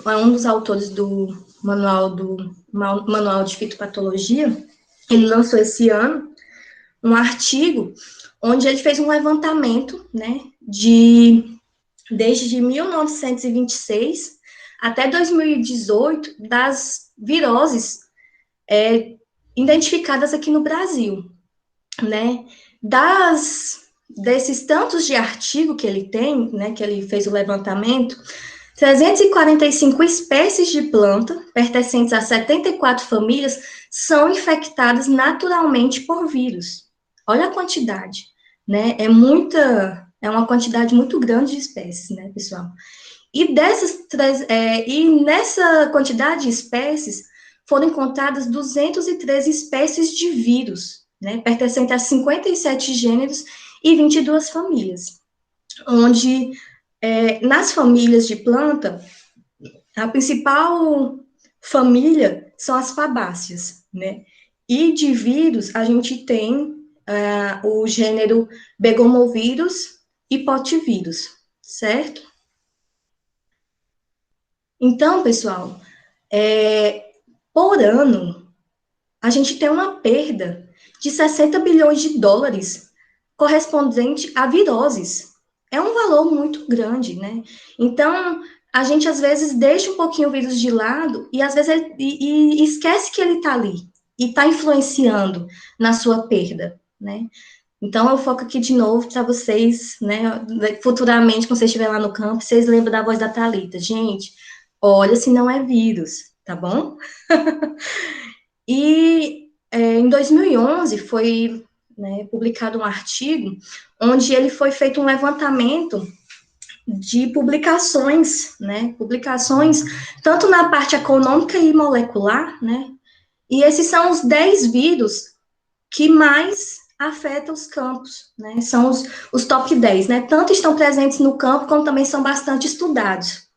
é um dos autores do Manual de Fitopatologia, ele lançou esse ano um artigo onde ele fez um levantamento, né, desde 1926 até 2018 das viroses identificadas aqui no Brasil, né? Desses tantos de artigo que ele tem, né, que ele fez o levantamento, 345 espécies de planta, pertencentes a 74 famílias, são infectadas naturalmente por vírus. Olha a quantidade, né? É uma quantidade muito grande de espécies, né, pessoal? E nessa quantidade de espécies foram encontradas 213 espécies de vírus, né, pertencentes a 57 gêneros e 22 famílias, onde nas famílias de planta, a principal família são as fabáceas, né? E de vírus, a gente tem o gênero Begomovírus e Potivírus, certo? Então, pessoal, por ano, a gente tem uma perda de 60 bilhões de dólares correspondente a viroses. É um valor muito grande, né? Então, a gente às vezes deixa um pouquinho o vírus de lado e às vezes e esquece que ele está ali e está influenciando na sua perda, né? Então, eu foco aqui de novo para vocês, né? Futuramente, quando vocês estiverem lá no campo, vocês lembram da voz da Thalita. Gente, olha se não é vírus, tá bom? E em 2011 foi, né, publicado um artigo onde ele foi feito um levantamento de publicações, né, publicações tanto na parte econômica e molecular, né, e esses são os 10 vírus que mais afetam os campos, né, são os top 10, né, tanto estão presentes no campo, como também são bastante estudados.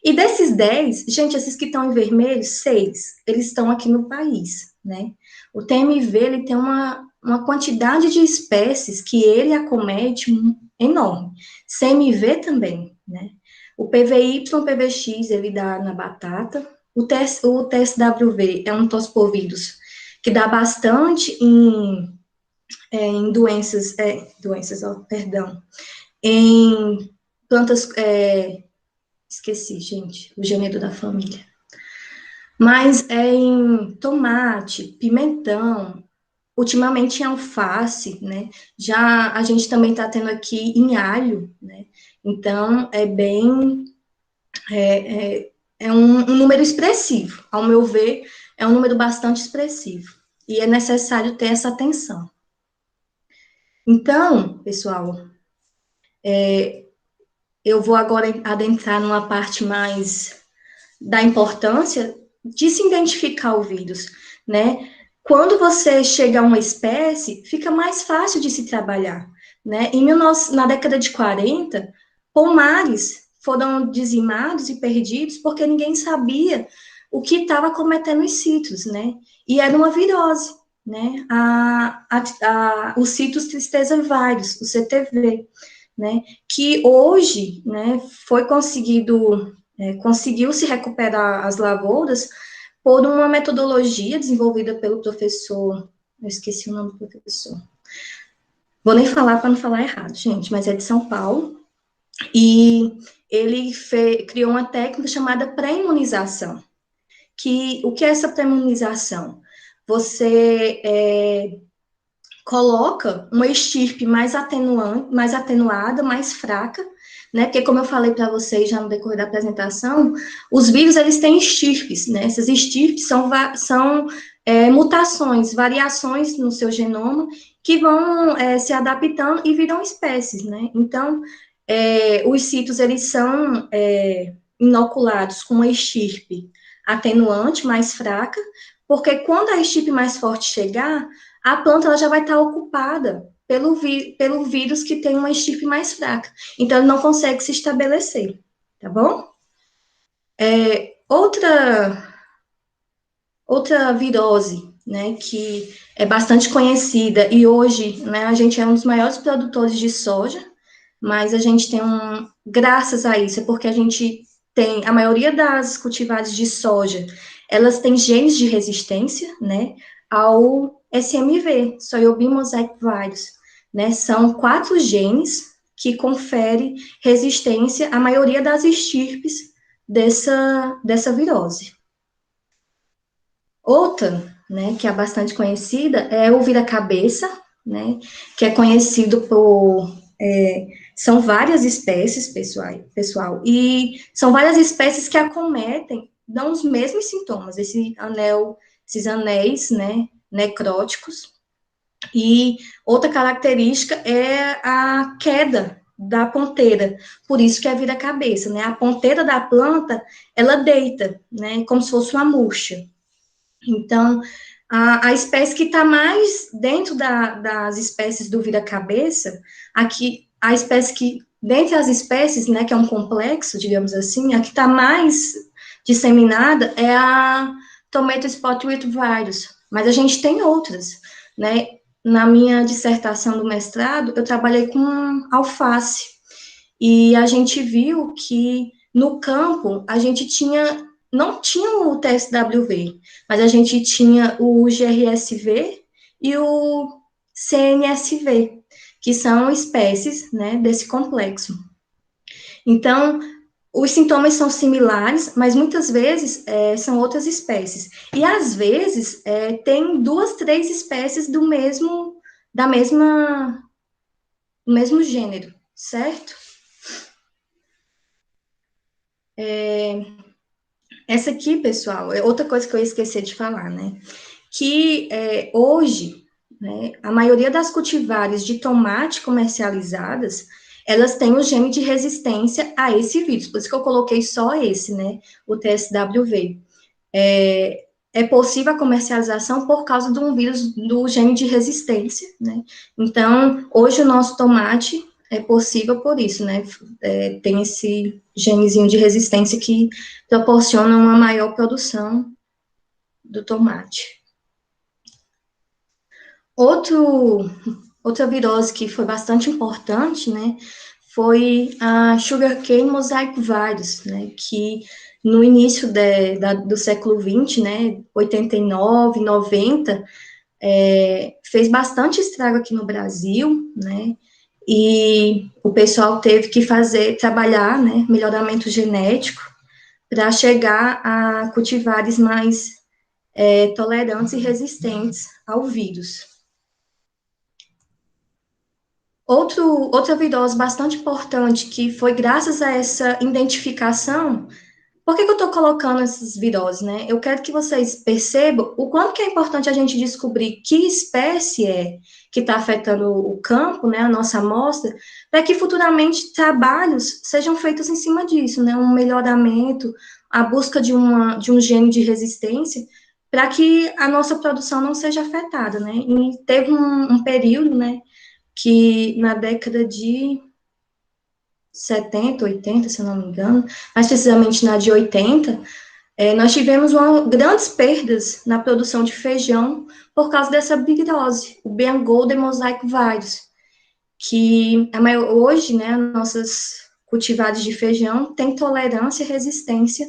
E desses 10, gente, esses que estão em vermelho, 6, eles estão aqui no país, né? O TMV, ele tem uma quantidade de espécies que ele acomete enorme. CMV também, né? O PVY, PVX, ele dá na batata. O TSWV é um tospovírus que dá bastante em em plantas, esqueci, gente, o gênero da família. Mas é em tomate, pimentão, ultimamente em alface, né? Já a gente também está tendo aqui em alho, né? Então, é um número expressivo. Ao meu ver, é um número bastante expressivo. e é necessário ter essa atenção. Então, pessoal, eu vou agora adentrar numa parte mais da importância de se identificar o vírus, né? Quando você chega a uma espécie, fica mais fácil de se trabalhar, né? Na década de 40, pomares foram dizimados e perdidos porque ninguém sabia o que estava cometendo os citros, né? E era uma virose, né? O citrus tristeza virus, o CTV, né? Que hoje, né, foi conseguiu se recuperar as lavouras por uma metodologia desenvolvida pelo professor, eu esqueci o nome do professor, vou nem falar para não falar errado, gente, mas é de São Paulo, e ele criou uma técnica chamada pré-imunização, que o que é essa pré-imunização? Você coloca uma estirpe mais atenuada, mais fraca, né? Porque como eu falei para vocês já no decorrer da apresentação, os vírus eles têm estirpes, né? Essas estirpes são mutações, variações no seu genoma que vão se adaptando e viram espécies, né? Então, os citos eles são inoculados com uma estirpe atenuante mais fraca, porque quando a estirpe mais forte chegar, a planta ela já vai estar ocupada pelo vírus que tem uma estirpe mais fraca. Então, ele não consegue se estabelecer, tá bom? Outra virose, né, que é bastante conhecida, e hoje, né, a gente é um dos maiores produtores de soja, mas a gente tem graças a isso, é porque a gente tem, a maioria das cultivares de soja, elas têm genes de resistência, né, ao SMV, Soybean Mosaic Virus, né, são 4 genes que conferem resistência à maioria das estirpes dessa virose. Outra, né, que é bastante conhecida, é o vira-cabeça, né, que é conhecido por... são várias espécies, pessoal, e são várias espécies que acometem, dão os mesmos sintomas, esses anéis, né, necróticos, e outra característica é a queda da ponteira, por isso que é vira-cabeça, né, a ponteira da planta, ela deita, né, como se fosse uma murcha. Então, a espécie que está mais dentro das espécies do vira-cabeça, aqui, a espécie que, dentre as espécies, né, que é um complexo, digamos assim, a que está mais disseminada é a Tomato Spot Wilt Virus, mas a gente tem outras, né? Na minha dissertação do mestrado, eu trabalhei com alface, e a gente viu que no campo a gente não tinha o TSWV, mas a gente tinha o GRSV e o CNSV, que são espécies, né, desse complexo. Então, os sintomas são similares, mas muitas vezes são outras espécies. E às vezes tem 2, 3 espécies do mesmo gênero, certo? Essa aqui, pessoal, é outra coisa que eu esqueci de falar, né? Que hoje, né, a maioria das cultivares de tomate comercializadas, elas têm o gene de resistência a esse vírus, por isso que eu coloquei só esse, né? O TSWV. É possível a comercialização por causa de um vírus do gene de resistência, né? Então, hoje o nosso tomate é possível por isso, né? Tem esse genezinho de resistência que proporciona uma maior produção do tomate. Outra virose que foi bastante importante, né, foi a Sugarcane Mosaic Virus, né, que no início do século XX, né, 89, 90, fez bastante estrago aqui no Brasil, né, e o pessoal teve que trabalhar, né, melhoramento genético para chegar a cultivares mais tolerantes e resistentes ao vírus. Outra virose bastante importante, que foi graças a essa identificação Por que eu estou colocando essas viroses, né? Eu quero que vocês percebam o quanto que é importante a gente descobrir que espécie é que está afetando o campo, né, a nossa amostra, para que futuramente trabalhos sejam feitos em cima disso, né, um melhoramento, a busca de um gene de resistência, para que a nossa produção não seja afetada, né? E teve um período, né, que na década de 70, 80, se eu não me engano, mais precisamente na de 80, nós tivemos grandes perdas na produção de feijão por causa dessa virose, o Bean Golden Mosaic Virus, que hoje, né, nossas cultivares de feijão têm tolerância e resistência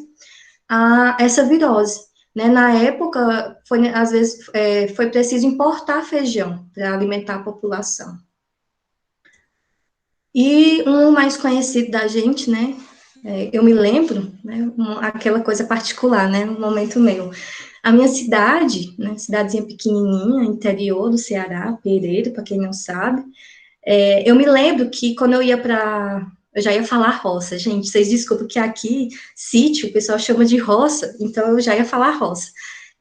a essa virose. Né? Na época, às vezes, foi preciso importar feijão para alimentar a população. E um mais conhecido da gente, né, eu me lembro, né, aquela coisa particular, né, um momento meu. A minha cidade, né, cidadezinha pequenininha, interior do Ceará, Pereira, para quem não sabe, eu me lembro que quando eu ia para... Eu já ia falar roça, gente, vocês desculpem que aqui, sítio, o pessoal chama de roça, então eu já ia falar roça.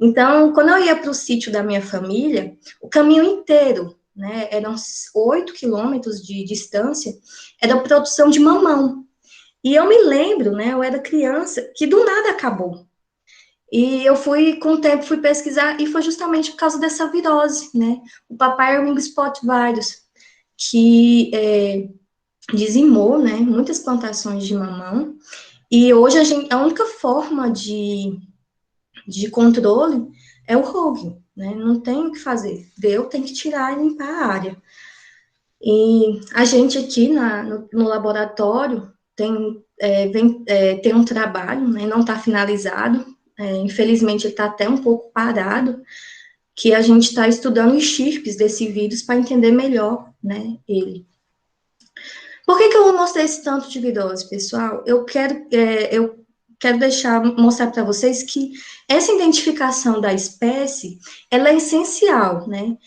Então, quando eu ia para o sítio da minha família, o caminho inteiro, né, eram 8 quilômetros de distância, era produção de mamão. E eu me lembro, né, eu era criança, que do nada acabou. E eu com o tempo, fui pesquisar, e foi justamente por causa dessa virose, né, o Papaya Spot Virus, que dizimou, né, muitas plantações de mamão, e hoje a única forma de controle é o hogging, né, não tem o que fazer, tem que tirar e limpar a área. E a gente aqui no laboratório tem um trabalho, né, não está finalizado, infelizmente ele está até um pouco parado, que a gente está estudando os chirpes desse vírus para entender melhor, né, ele. Por que eu mostrei esse tanto de virose, pessoal? Eu quero mostrar para vocês que essa identificação da espécie, ela é essencial, né?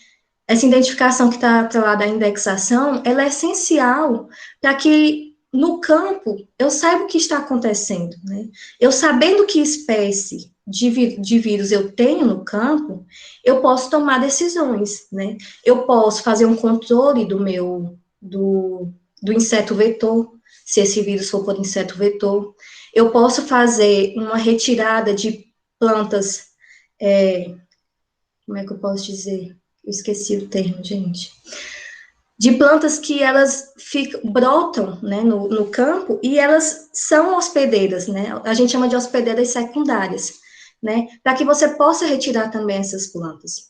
Essa identificação que está lá da indexação, ela é essencial para que no campo eu saiba o que está acontecendo, né? Eu sabendo que espécie de vírus eu tenho no campo, eu posso tomar decisões, né? Eu posso fazer um controle do inseto vetor, se esse vírus for por inseto vetor. Eu posso fazer uma retirada de plantas, como é que eu posso dizer? Eu esqueci o termo, gente. De plantas que elas brotam, né, no campo, e elas são hospedeiras, né? A gente chama de hospedeiras secundárias, né? Para que você possa retirar também essas plantas.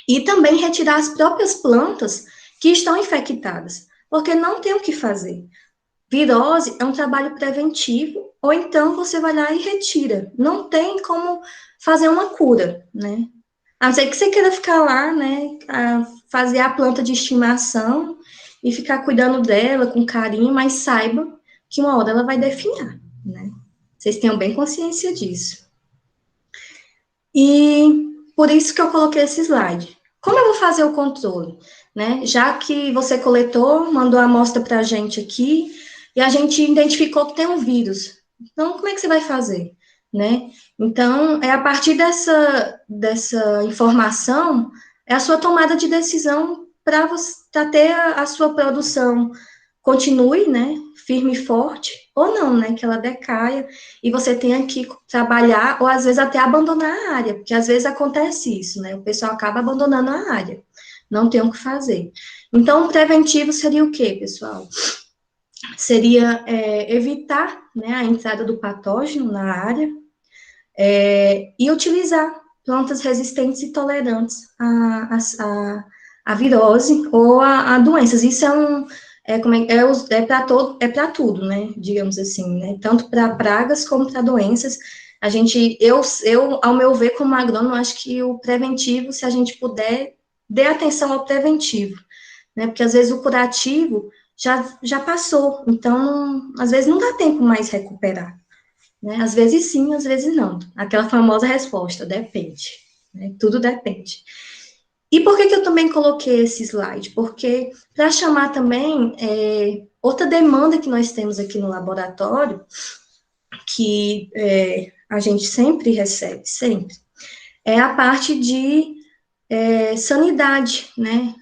E também retirar as próprias plantas que estão infectadas, porque não tem o que fazer. Virose é um trabalho preventivo, ou então você vai lá e retira. Não tem como fazer uma cura, né? A não ser que você queira ficar lá, né, fazer a planta de estimação e ficar cuidando dela com carinho, mas saiba que uma hora ela vai definhar, né? Vocês tenham bem consciência disso. E por isso que eu coloquei esse slide. Como eu vou fazer o controle? Né? Já que você coletou, mandou a amostra para a gente aqui, e a gente identificou que tem um vírus. Então, como é que você vai fazer? Né? Então, a partir dessa informação, é a sua tomada de decisão para ter a sua produção continue, né, firme e forte, ou não, né, que ela decaia, e você tenha que trabalhar, ou às vezes até abandonar a área, porque às vezes acontece isso, né, o pessoal acaba abandonando a área, não tem o que fazer. Então, o preventivo seria o quê, pessoal? Seria evitar, né, a entrada do patógeno na área, e utilizar plantas resistentes e tolerantes à virose ou a doenças. Isso para tudo, né? Digamos assim, né? Tanto para pragas como para doenças. Ao meu ver, como agrônomo, acho que o preventivo, se a gente puder, dê atenção ao preventivo, né? Porque às vezes o curativo já passou, então às vezes não dá tempo mais recuperar. Né? Às vezes sim, às vezes não. Aquela famosa resposta, depende. Né? Tudo depende. E por que eu também coloquei esse slide? Porque para chamar também outra demanda que nós temos aqui no laboratório, que a gente sempre recebe, sempre, é a parte de sanidade, né?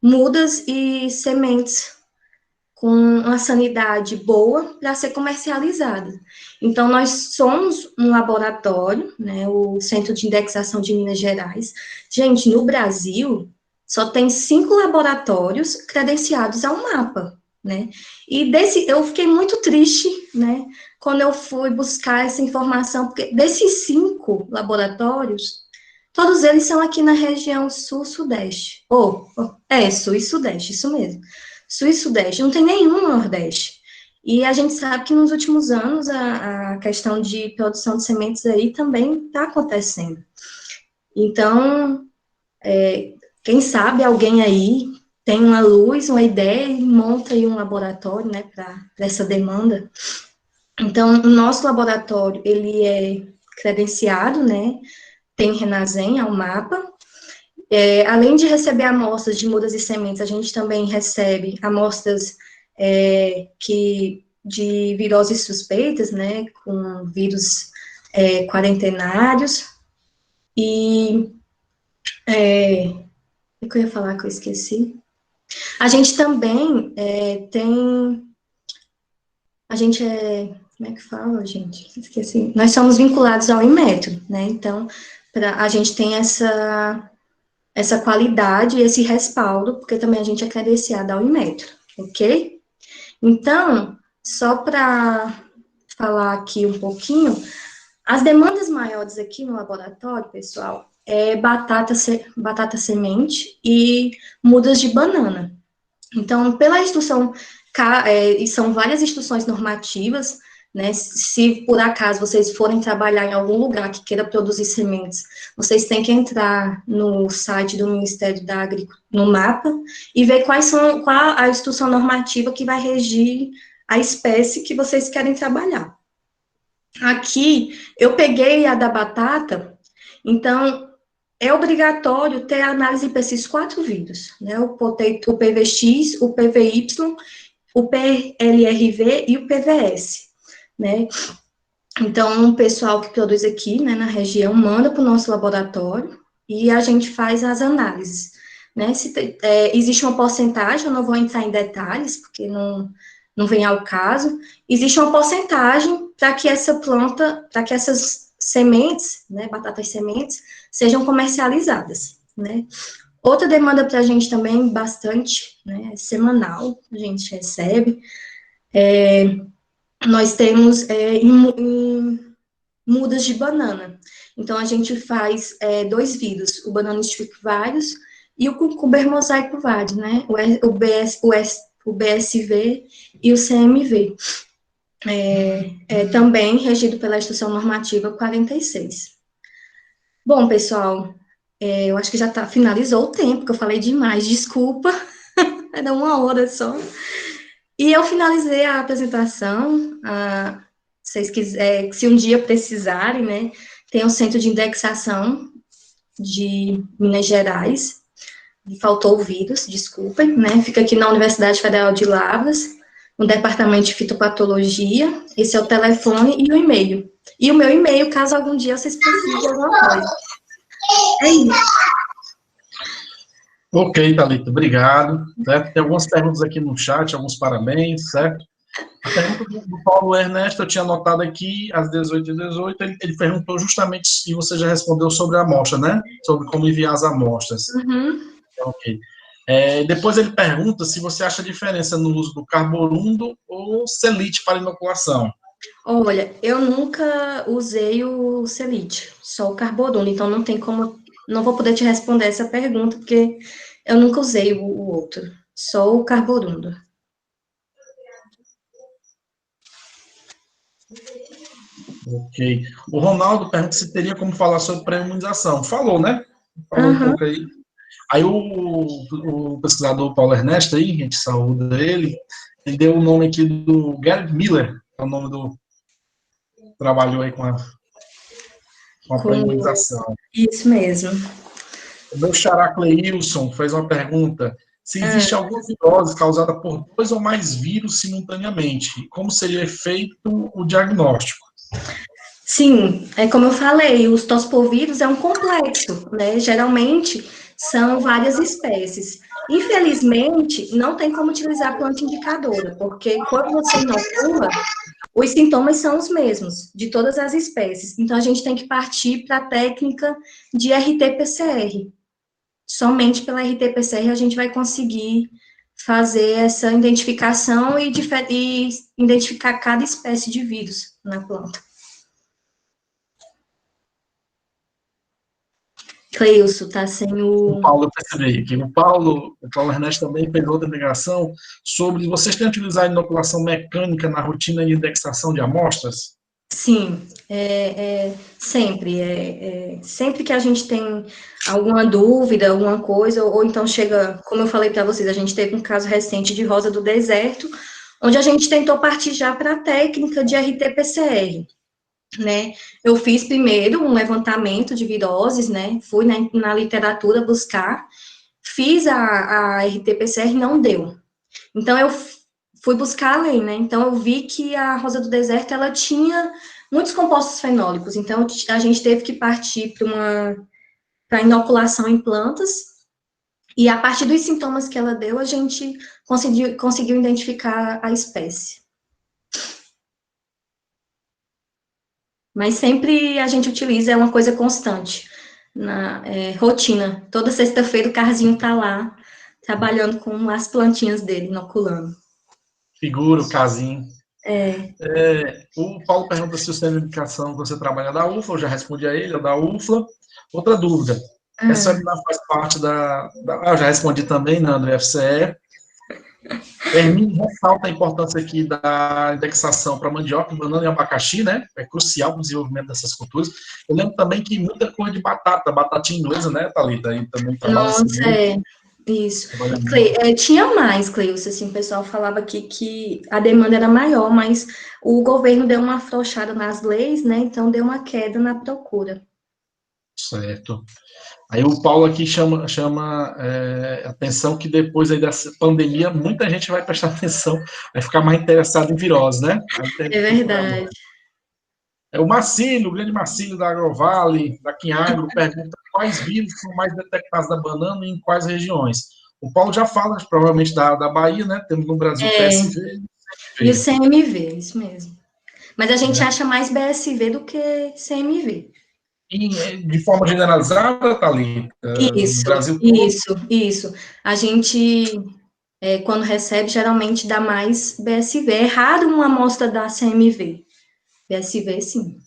Mudas e sementes com uma sanidade boa para ser comercializada. Então, nós somos um laboratório, né, o Centro de Indexação de Minas Gerais. Gente, no Brasil, só tem 5 laboratórios credenciados ao MAPA, né? E eu fiquei muito triste, né, quando eu fui buscar essa informação, porque desses 5 laboratórios, todos eles são aqui na região sul-sudeste. Sul e sudeste, isso mesmo. Sul e sudeste, não tem nenhum no Nordeste. E a gente sabe que nos últimos anos a questão de produção de sementes aí também está acontecendo. Então, quem sabe alguém aí tem uma luz, uma ideia e monta aí um laboratório, né, para essa demanda. Então, o nosso laboratório, ele é credenciado, né, tem Renasem, ao MAPA. Além de receber amostras de mudas e sementes, a gente também recebe amostras de viroses suspeitas, né, com vírus quarentenários. E o que eu ia falar que eu esqueci? A gente também como é que fala, gente? Esqueci. Nós somos vinculados ao Inmetro, né? Então, a gente tem essa qualidade e esse respaldo, porque também a gente é credenciado ao Inmetro, ok? Então, só para falar aqui um pouquinho, as demandas maiores aqui no laboratório, pessoal, é batata semente e mudas de banana. Então, pela instrução, e são várias instruções normativas, né? Se por acaso vocês forem trabalhar em algum lugar que queira produzir sementes, vocês têm que entrar no site do Ministério da Agricultura, no MAPA, e ver qual a instrução normativa que vai regir a espécie que vocês querem trabalhar. Aqui, eu peguei a da batata, então, é obrigatório ter análise para esses 4 vírus, né? O PVX, o PVY, o PLRV e o PVS, né? Então, o pessoal que produz aqui, né, na região, manda para o nosso laboratório e a gente faz as análises, né? Existe uma porcentagem, eu não vou entrar em detalhes, porque não vem ao caso, existe uma porcentagem para que essas sementes, né, batatas sementes, sejam comercializadas, né? Outra demanda para a gente também, bastante, né, semanal, a gente recebe, nós temos em mudas de banana. Então, a gente faz 2 vírus, o Banana Streak Virus e o Cucumber Mosaico Vari, né, o BSV e o CMV. Também regido pela Instrução Normativa 46. Bom, pessoal, eu acho que finalizou o tempo, que eu falei demais, desculpa, vai dar 1 hora só. E eu finalizei a apresentação, se vocês quiserem, se um dia precisarem, né, tem o Centro de Indexação de Minas Gerais, faltou o vírus, desculpem, né, fica aqui na Universidade Federal de Lavras, no Departamento de Fitopatologia, esse é o telefone e o e-mail. E o meu e-mail, caso algum dia vocês precisem de alguma coisa. É isso. Ok, Thalita, obrigado. Certo? Tem algumas perguntas aqui no chat, alguns parabéns, certo? A pergunta do Paulo Ernesto, eu tinha anotado aqui, às 18h18, ele perguntou justamente se você já respondeu sobre a amostra, né? Sobre como enviar as amostras. Uhum. Ok. Depois ele pergunta se você acha diferença no uso do carborundo ou selite para inoculação. Olha, eu nunca usei o selite, só o carborundo, então não tem como, não vou poder te responder essa pergunta, porque eu nunca usei o outro, só o carborundo. Ok. O Ronaldo pergunta se teria como falar sobre pré-imunização. Falou, né? Falou um pouco aí. Aí o pesquisador Paulo Ernesto, aí, a gente saúda ele deu o nome aqui do Gary Miller, que é o nome do trabalhou aí com a pré-imunização. Isso mesmo. O meu xará Cleilson fez uma pergunta: se existe alguma virose causada por 2 ou mais vírus simultaneamente, como seria feito o diagnóstico? Sim, é como eu falei, os toxpovírus é um complexo, né? Geralmente são várias espécies. Infelizmente, não tem como utilizar a planta indicadora, porque quando você inocula, os sintomas são os mesmos, de todas as espécies. Então, a gente tem que partir para a técnica de RT-PCR. Somente pela RT-PCR a gente vai conseguir fazer essa identificação e identificar cada espécie de vírus na planta. Cleilson, tá sem O o... Paulo, eu percebi que o Paulo Ernesto também fez outra indagação sobre vocês têm utilizado inoculação mecânica na rotina de indexação de amostras? Sim, sempre que a gente tem alguma dúvida, alguma coisa, ou então chega, como eu falei para vocês, a gente teve um caso recente de rosa do deserto, onde a gente tentou partir já para a técnica de RT-PCR, né? Eu fiz primeiro um levantamento de viroses, né? Fui na literatura buscar, fiz a RT-PCR e não deu. Então, eu fui buscar além, né? Então, eu vi que a rosa do deserto, ela tinha muitos compostos fenólicos. Então, a gente teve que partir para inoculação em plantas. E a partir dos sintomas que ela deu, a gente conseguiu identificar a espécie. Mas sempre a gente utiliza, é uma coisa constante, na rotina. Toda sexta-feira o Carzinho tá lá, trabalhando com as plantinhas dele, inoculando. Figura, o casinho. É. O Paulo pergunta se o centro de educação que você trabalha é da UFLA, eu já respondi a ele, é da UFLA. Outra dúvida, essa webinar faz parte eu já respondi também, né, do FCE. Hermínio ressalta a importância aqui da indexação para mandioca, banana e abacaxi, né? É crucial para o desenvolvimento dessas culturas. Eu lembro também que muita coisa de batata, batatinha inglesa, né, Thalita? Aí também trabalha assim Nossa, muito. isso. Trabalha muito. Tinha mais, Cleilson, assim, o pessoal falava aqui que a demanda era maior, mas o governo deu uma afrouxada nas leis, né, então deu uma queda na procura. Certo. Aí o Paulo aqui chama atenção que depois aí dessa pandemia, muita gente vai prestar atenção, vai ficar mais interessado em virose, né? Aí tem que É procurar verdade. mais. O Marcílio, o grande Marcílio da Agrovale, da Quinagro, pergunta quais vírus são mais detectados da banana e em quais regiões. O Paulo já fala, provavelmente, da Bahia, né? Temos no Brasil o É, PSV e o e CMV, isso mesmo. Mas a o gente né? acha mais BSV do que CMV. E, de forma generalizada, Thalita, no Isso, Brasil todo, isso, isso. A gente, quando recebe, geralmente dá mais BSV. É raro uma amostra da CMV. BSV, sim.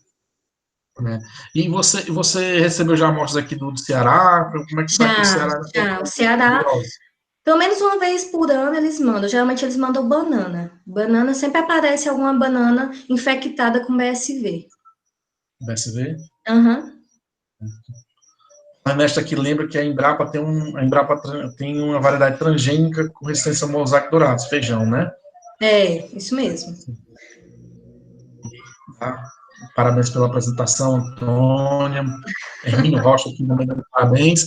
né? E você recebeu já amostras aqui do Ceará? Como é que o Já, Ceará já. O Ceará, virose? pelo menos uma vez por ano eles mandam. Geralmente eles mandam banana. Banana, sempre aparece alguma banana infectada com BSV. BSV? Aham. A Ernesto aqui lembra que a Embrapa tem uma variedade transgênica com resistência ao mosaico dourado, feijão, né? Isso mesmo. Tá? Parabéns pela apresentação, Antônia. Hermínio Rocha aqui também dando parabéns.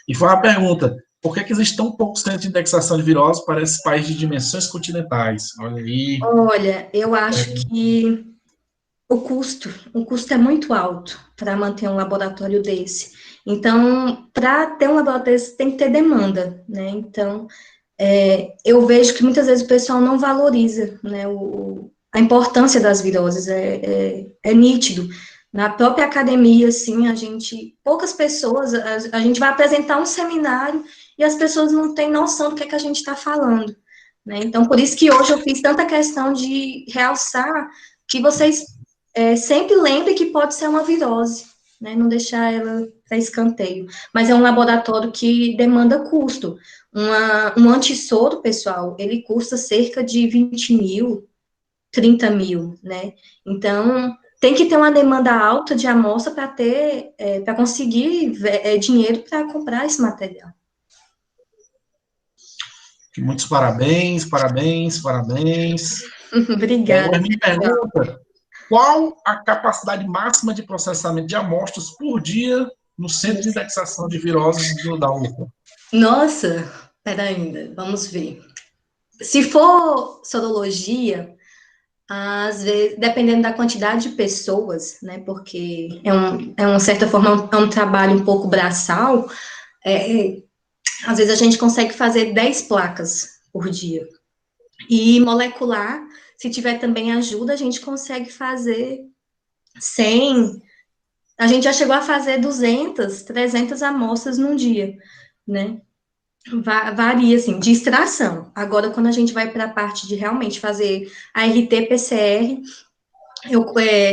E foi uma pergunta: por que existe tão pouco centro de indexação de virose para esses países de dimensões continentais? Olha aí. Olha, eu acho que o custo é muito alto para manter um laboratório desse. Então, para ter um laboratório desse, tem que ter demanda, né? Então, eu vejo que muitas vezes o pessoal não valoriza, né, a importância das viroses, é nítido. Na própria academia, assim, poucas pessoas, a gente vai apresentar um seminário e as pessoas não têm noção do que é que a gente está falando, né? Então, por isso que hoje eu fiz tanta questão de realçar que vocês sempre lembrem que pode ser uma virose, né? Não deixar ela para escanteio. Mas é um laboratório que demanda custo. Um antissoro, pessoal, ele custa cerca de 20 mil, 30 mil, né? Então, tem que ter uma demanda alta de amostra para conseguir dinheiro para comprar esse material. Muitos parabéns, parabéns, parabéns. O Obrigada, Hermínio pessoal. pergunta: qual a capacidade máxima de processamento de amostras por dia no centro de indexação de viroses da UFA? Nossa, pera ainda, vamos ver. Se for sorologia, Às vezes, dependendo da quantidade de pessoas, né, porque uma certa forma, é um trabalho um pouco braçal, às vezes a gente consegue fazer 10 placas por dia. E molecular, se tiver também ajuda, a gente consegue fazer 100. A gente já chegou a fazer 200, 300 amostras num dia, né? Varia, assim, de extração. Agora, quando a gente vai para a parte de realmente fazer a RT-PCR,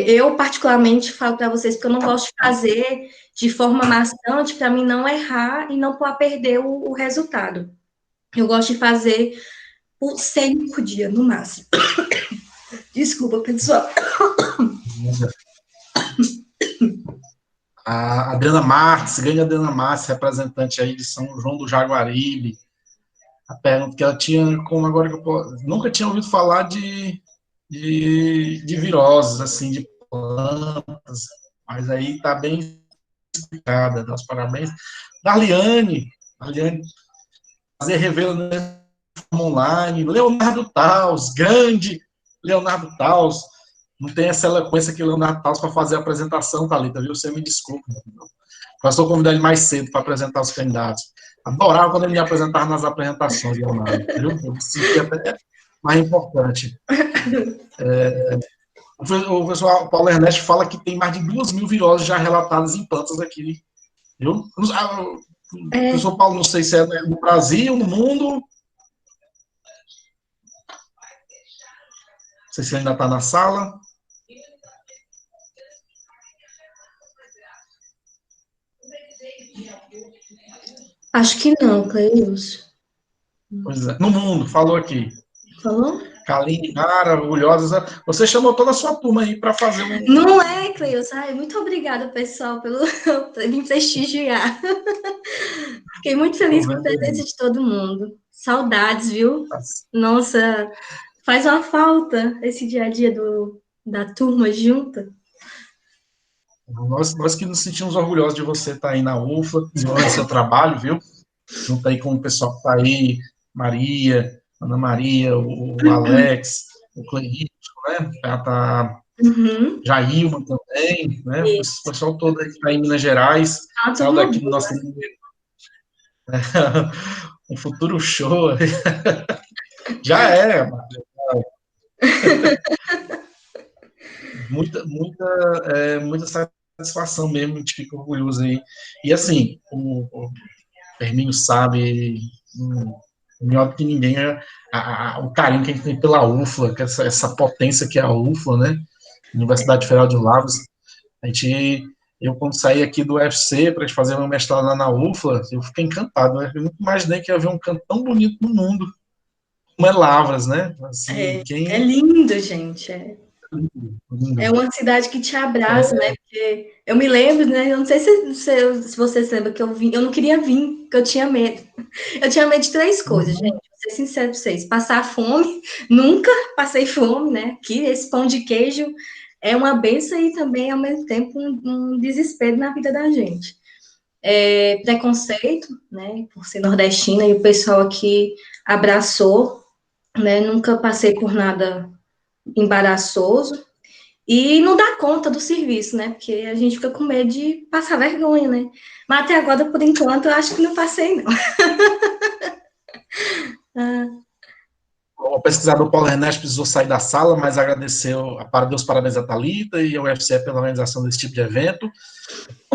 eu particularmente falo para vocês que eu não gosto de fazer de forma maçante para mim não errar e não perder o resultado. Eu gosto de fazer por 100 por dia, no máximo. Desculpa, pessoal. A Adriana Marques, grande Adriana Marques, representante aí de São João do Jaguaribe, a pergunta que ela tinha, como agora que eu nunca tinha ouvido falar de viroses, assim, de plantas, mas aí está bem explicada, dá os parabéns. Darliane, fazer revelo online, Leonardo Taus, grande Leonardo Taus, não tem essa eloquência que o Leonardo Taus para fazer a apresentação, Thalita, viu? Você me desculpa. Eu estou convidando ele mais cedo para apresentar os candidatos. Adorava quando ele me apresentava nas apresentações, Leonardo, viu? Eu me sentia até mais importante. O pessoal, o Paulo Ernesto fala que tem mais de 2.000 viroses já relatadas em plantas aqui, viu? O professor Paulo, não sei se é no Brasil, no mundo. Não sei se ele ainda está na sala. Acho que não, Cleilson. Pois é. No mundo, falou aqui. Falou? Kaline, Nara, orgulhosa. Você chamou toda a sua turma aí para fazer um. Não é, Cleilson? Muito obrigada, pessoal, por me prestigiar. Fiquei muito feliz com a presença de todo mundo. Saudades, viu? Nossa, faz uma falta esse dia a dia da turma junta. Nós que nos sentimos orgulhosos de você estar aí na UFLA, desenvolvendo seu trabalho, viu? Junto aí com o pessoal que está aí, Maria, Ana Maria, o Alex, o Cleito, né? Já tá Jailma também, né? O pessoal todo aí que está em Minas Gerais, saiu daqui do nosso um futuro show. Já é, muita satisfação mesmo, a gente fica orgulhoso aí. E assim, o Hermínio sabe, melhor do que ninguém, o carinho que a gente tem pela UFLA, que essa potência que é a UFLA, né? Universidade Federal de Lavras. Eu, quando saí aqui do UFC para fazer meu mestrado lá na UFLA, eu fiquei encantado. Né? Eu nunca imaginei que ia haver um canto tão bonito no mundo, como é Lavras, né? Assim, é lindo, gente. É uma cidade que te abraça, né? Porque eu me lembro, né? Eu não sei se você se lembra que eu não queria vir, porque eu tinha medo. Eu tinha medo de 3 coisas, gente. Vou ser sincero pra vocês. Passar fome, nunca passei fome, né? Que esse pão de queijo é uma benção e também, ao mesmo tempo, um desespero na vida da gente. Preconceito, né? Por ser nordestina e o pessoal aqui abraçou, né? Nunca passei por nada embaraçoso. E não dá conta do serviço, né? Porque a gente fica com medo de passar vergonha, né? Mas até agora, por enquanto, eu acho que não passei, não. O pesquisador Paulo Ernesto precisou sair da sala, mas agradeceu, deu os parabéns à Thalita e ao UFC pela organização desse tipo de evento.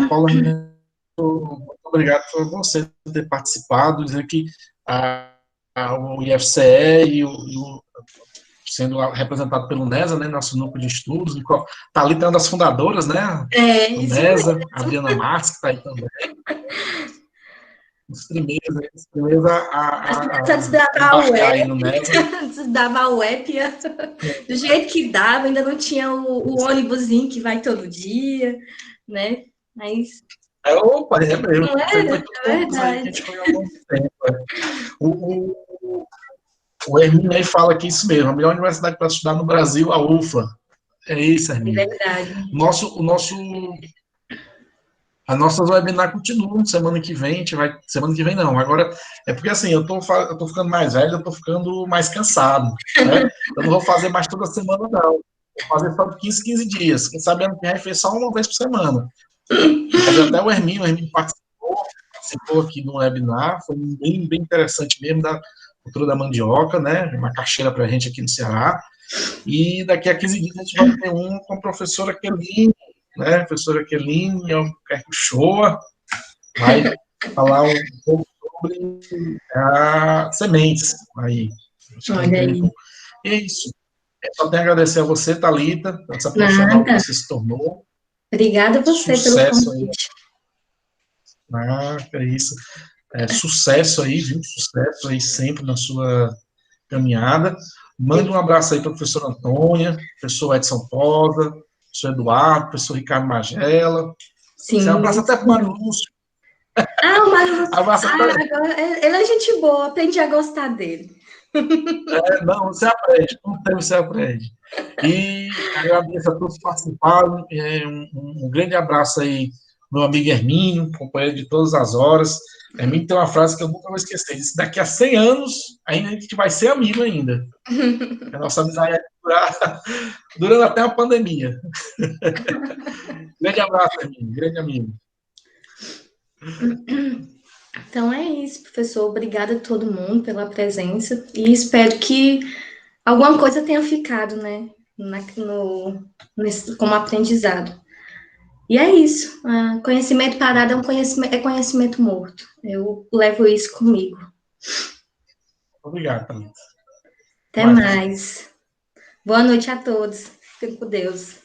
Paulo Ernesto, muito obrigado por você ter participado, dizer que o IFCE sendo representado pelo NESA, né, nosso núcleo de estudos, Thalita é uma das fundadoras, né, do NESA, a Adriana Marques, que está aí também. Os primeiros a embarcar aí no NESA. Dava o app, do jeito que dava, ainda não tinha o ônibusinho que vai todo dia, né, mas... Opa, é mesmo. Não é verdade. A gente foi há muito tempo. O Hermínio aí fala que isso mesmo, a melhor universidade para estudar no Brasil, a UFLA. É isso, Hermínio. É verdade. As nossas webinars continuam semana que vem, a gente vai. Semana que vem não. Agora, é porque assim, eu tô ficando mais velho, eu tô ficando mais cansado, né? Eu não vou fazer mais toda semana, não. Vou fazer só de 15 dias. Quem sabe ano que vem fez só uma vez por semana. Mas até o Herminho participou aqui do webinar, foi bem, bem interessante mesmo, da cultura da mandioca, né? Uma caixeira para a gente aqui no Ceará. E daqui a 15 dias a gente vai ter um com a professora Keline, né? A professora Keline, Shoa, vai falar um pouco sobre sementes. Aí, Olha aí. E é isso. Só tenho a agradecer a você, Thalita, essa profissional que Nada. você se tornou. Obrigada a você pelo Sucesso aí. convite. É isso. Sucesso aí, viu? Sucesso aí sempre na sua caminhada. Manda um abraço aí para a professora Antônia, professor Edson Posa, professor Eduardo, professor Ricardo Magela. Você Sim. abraça até para o Mário Lúcio. O Mário. Abraça até... Agora ele é gente boa, aprendi a gostar dele. Não, você aprende, com o tempo você aprende. E agradeço a todos que participaram. Um grande abraço aí, meu amigo Hermínio, companheiro de todas as horas. Hermínio tem uma frase que eu nunca vou esquecer: disse, daqui a 100 anos, ainda a gente vai ser amigo ainda. A nossa amizade vai durar, durando até a pandemia. Grande abraço, Hermínio, grande amigo. Então é isso, professor. Obrigada a todo mundo pela presença e espero que alguma coisa tenha ficado, né, como aprendizado. E é isso. Conhecimento parado é conhecimento morto. Eu levo isso comigo. Obrigado, Thalita. Até mais. Boa noite a todos. Fiquem com Deus.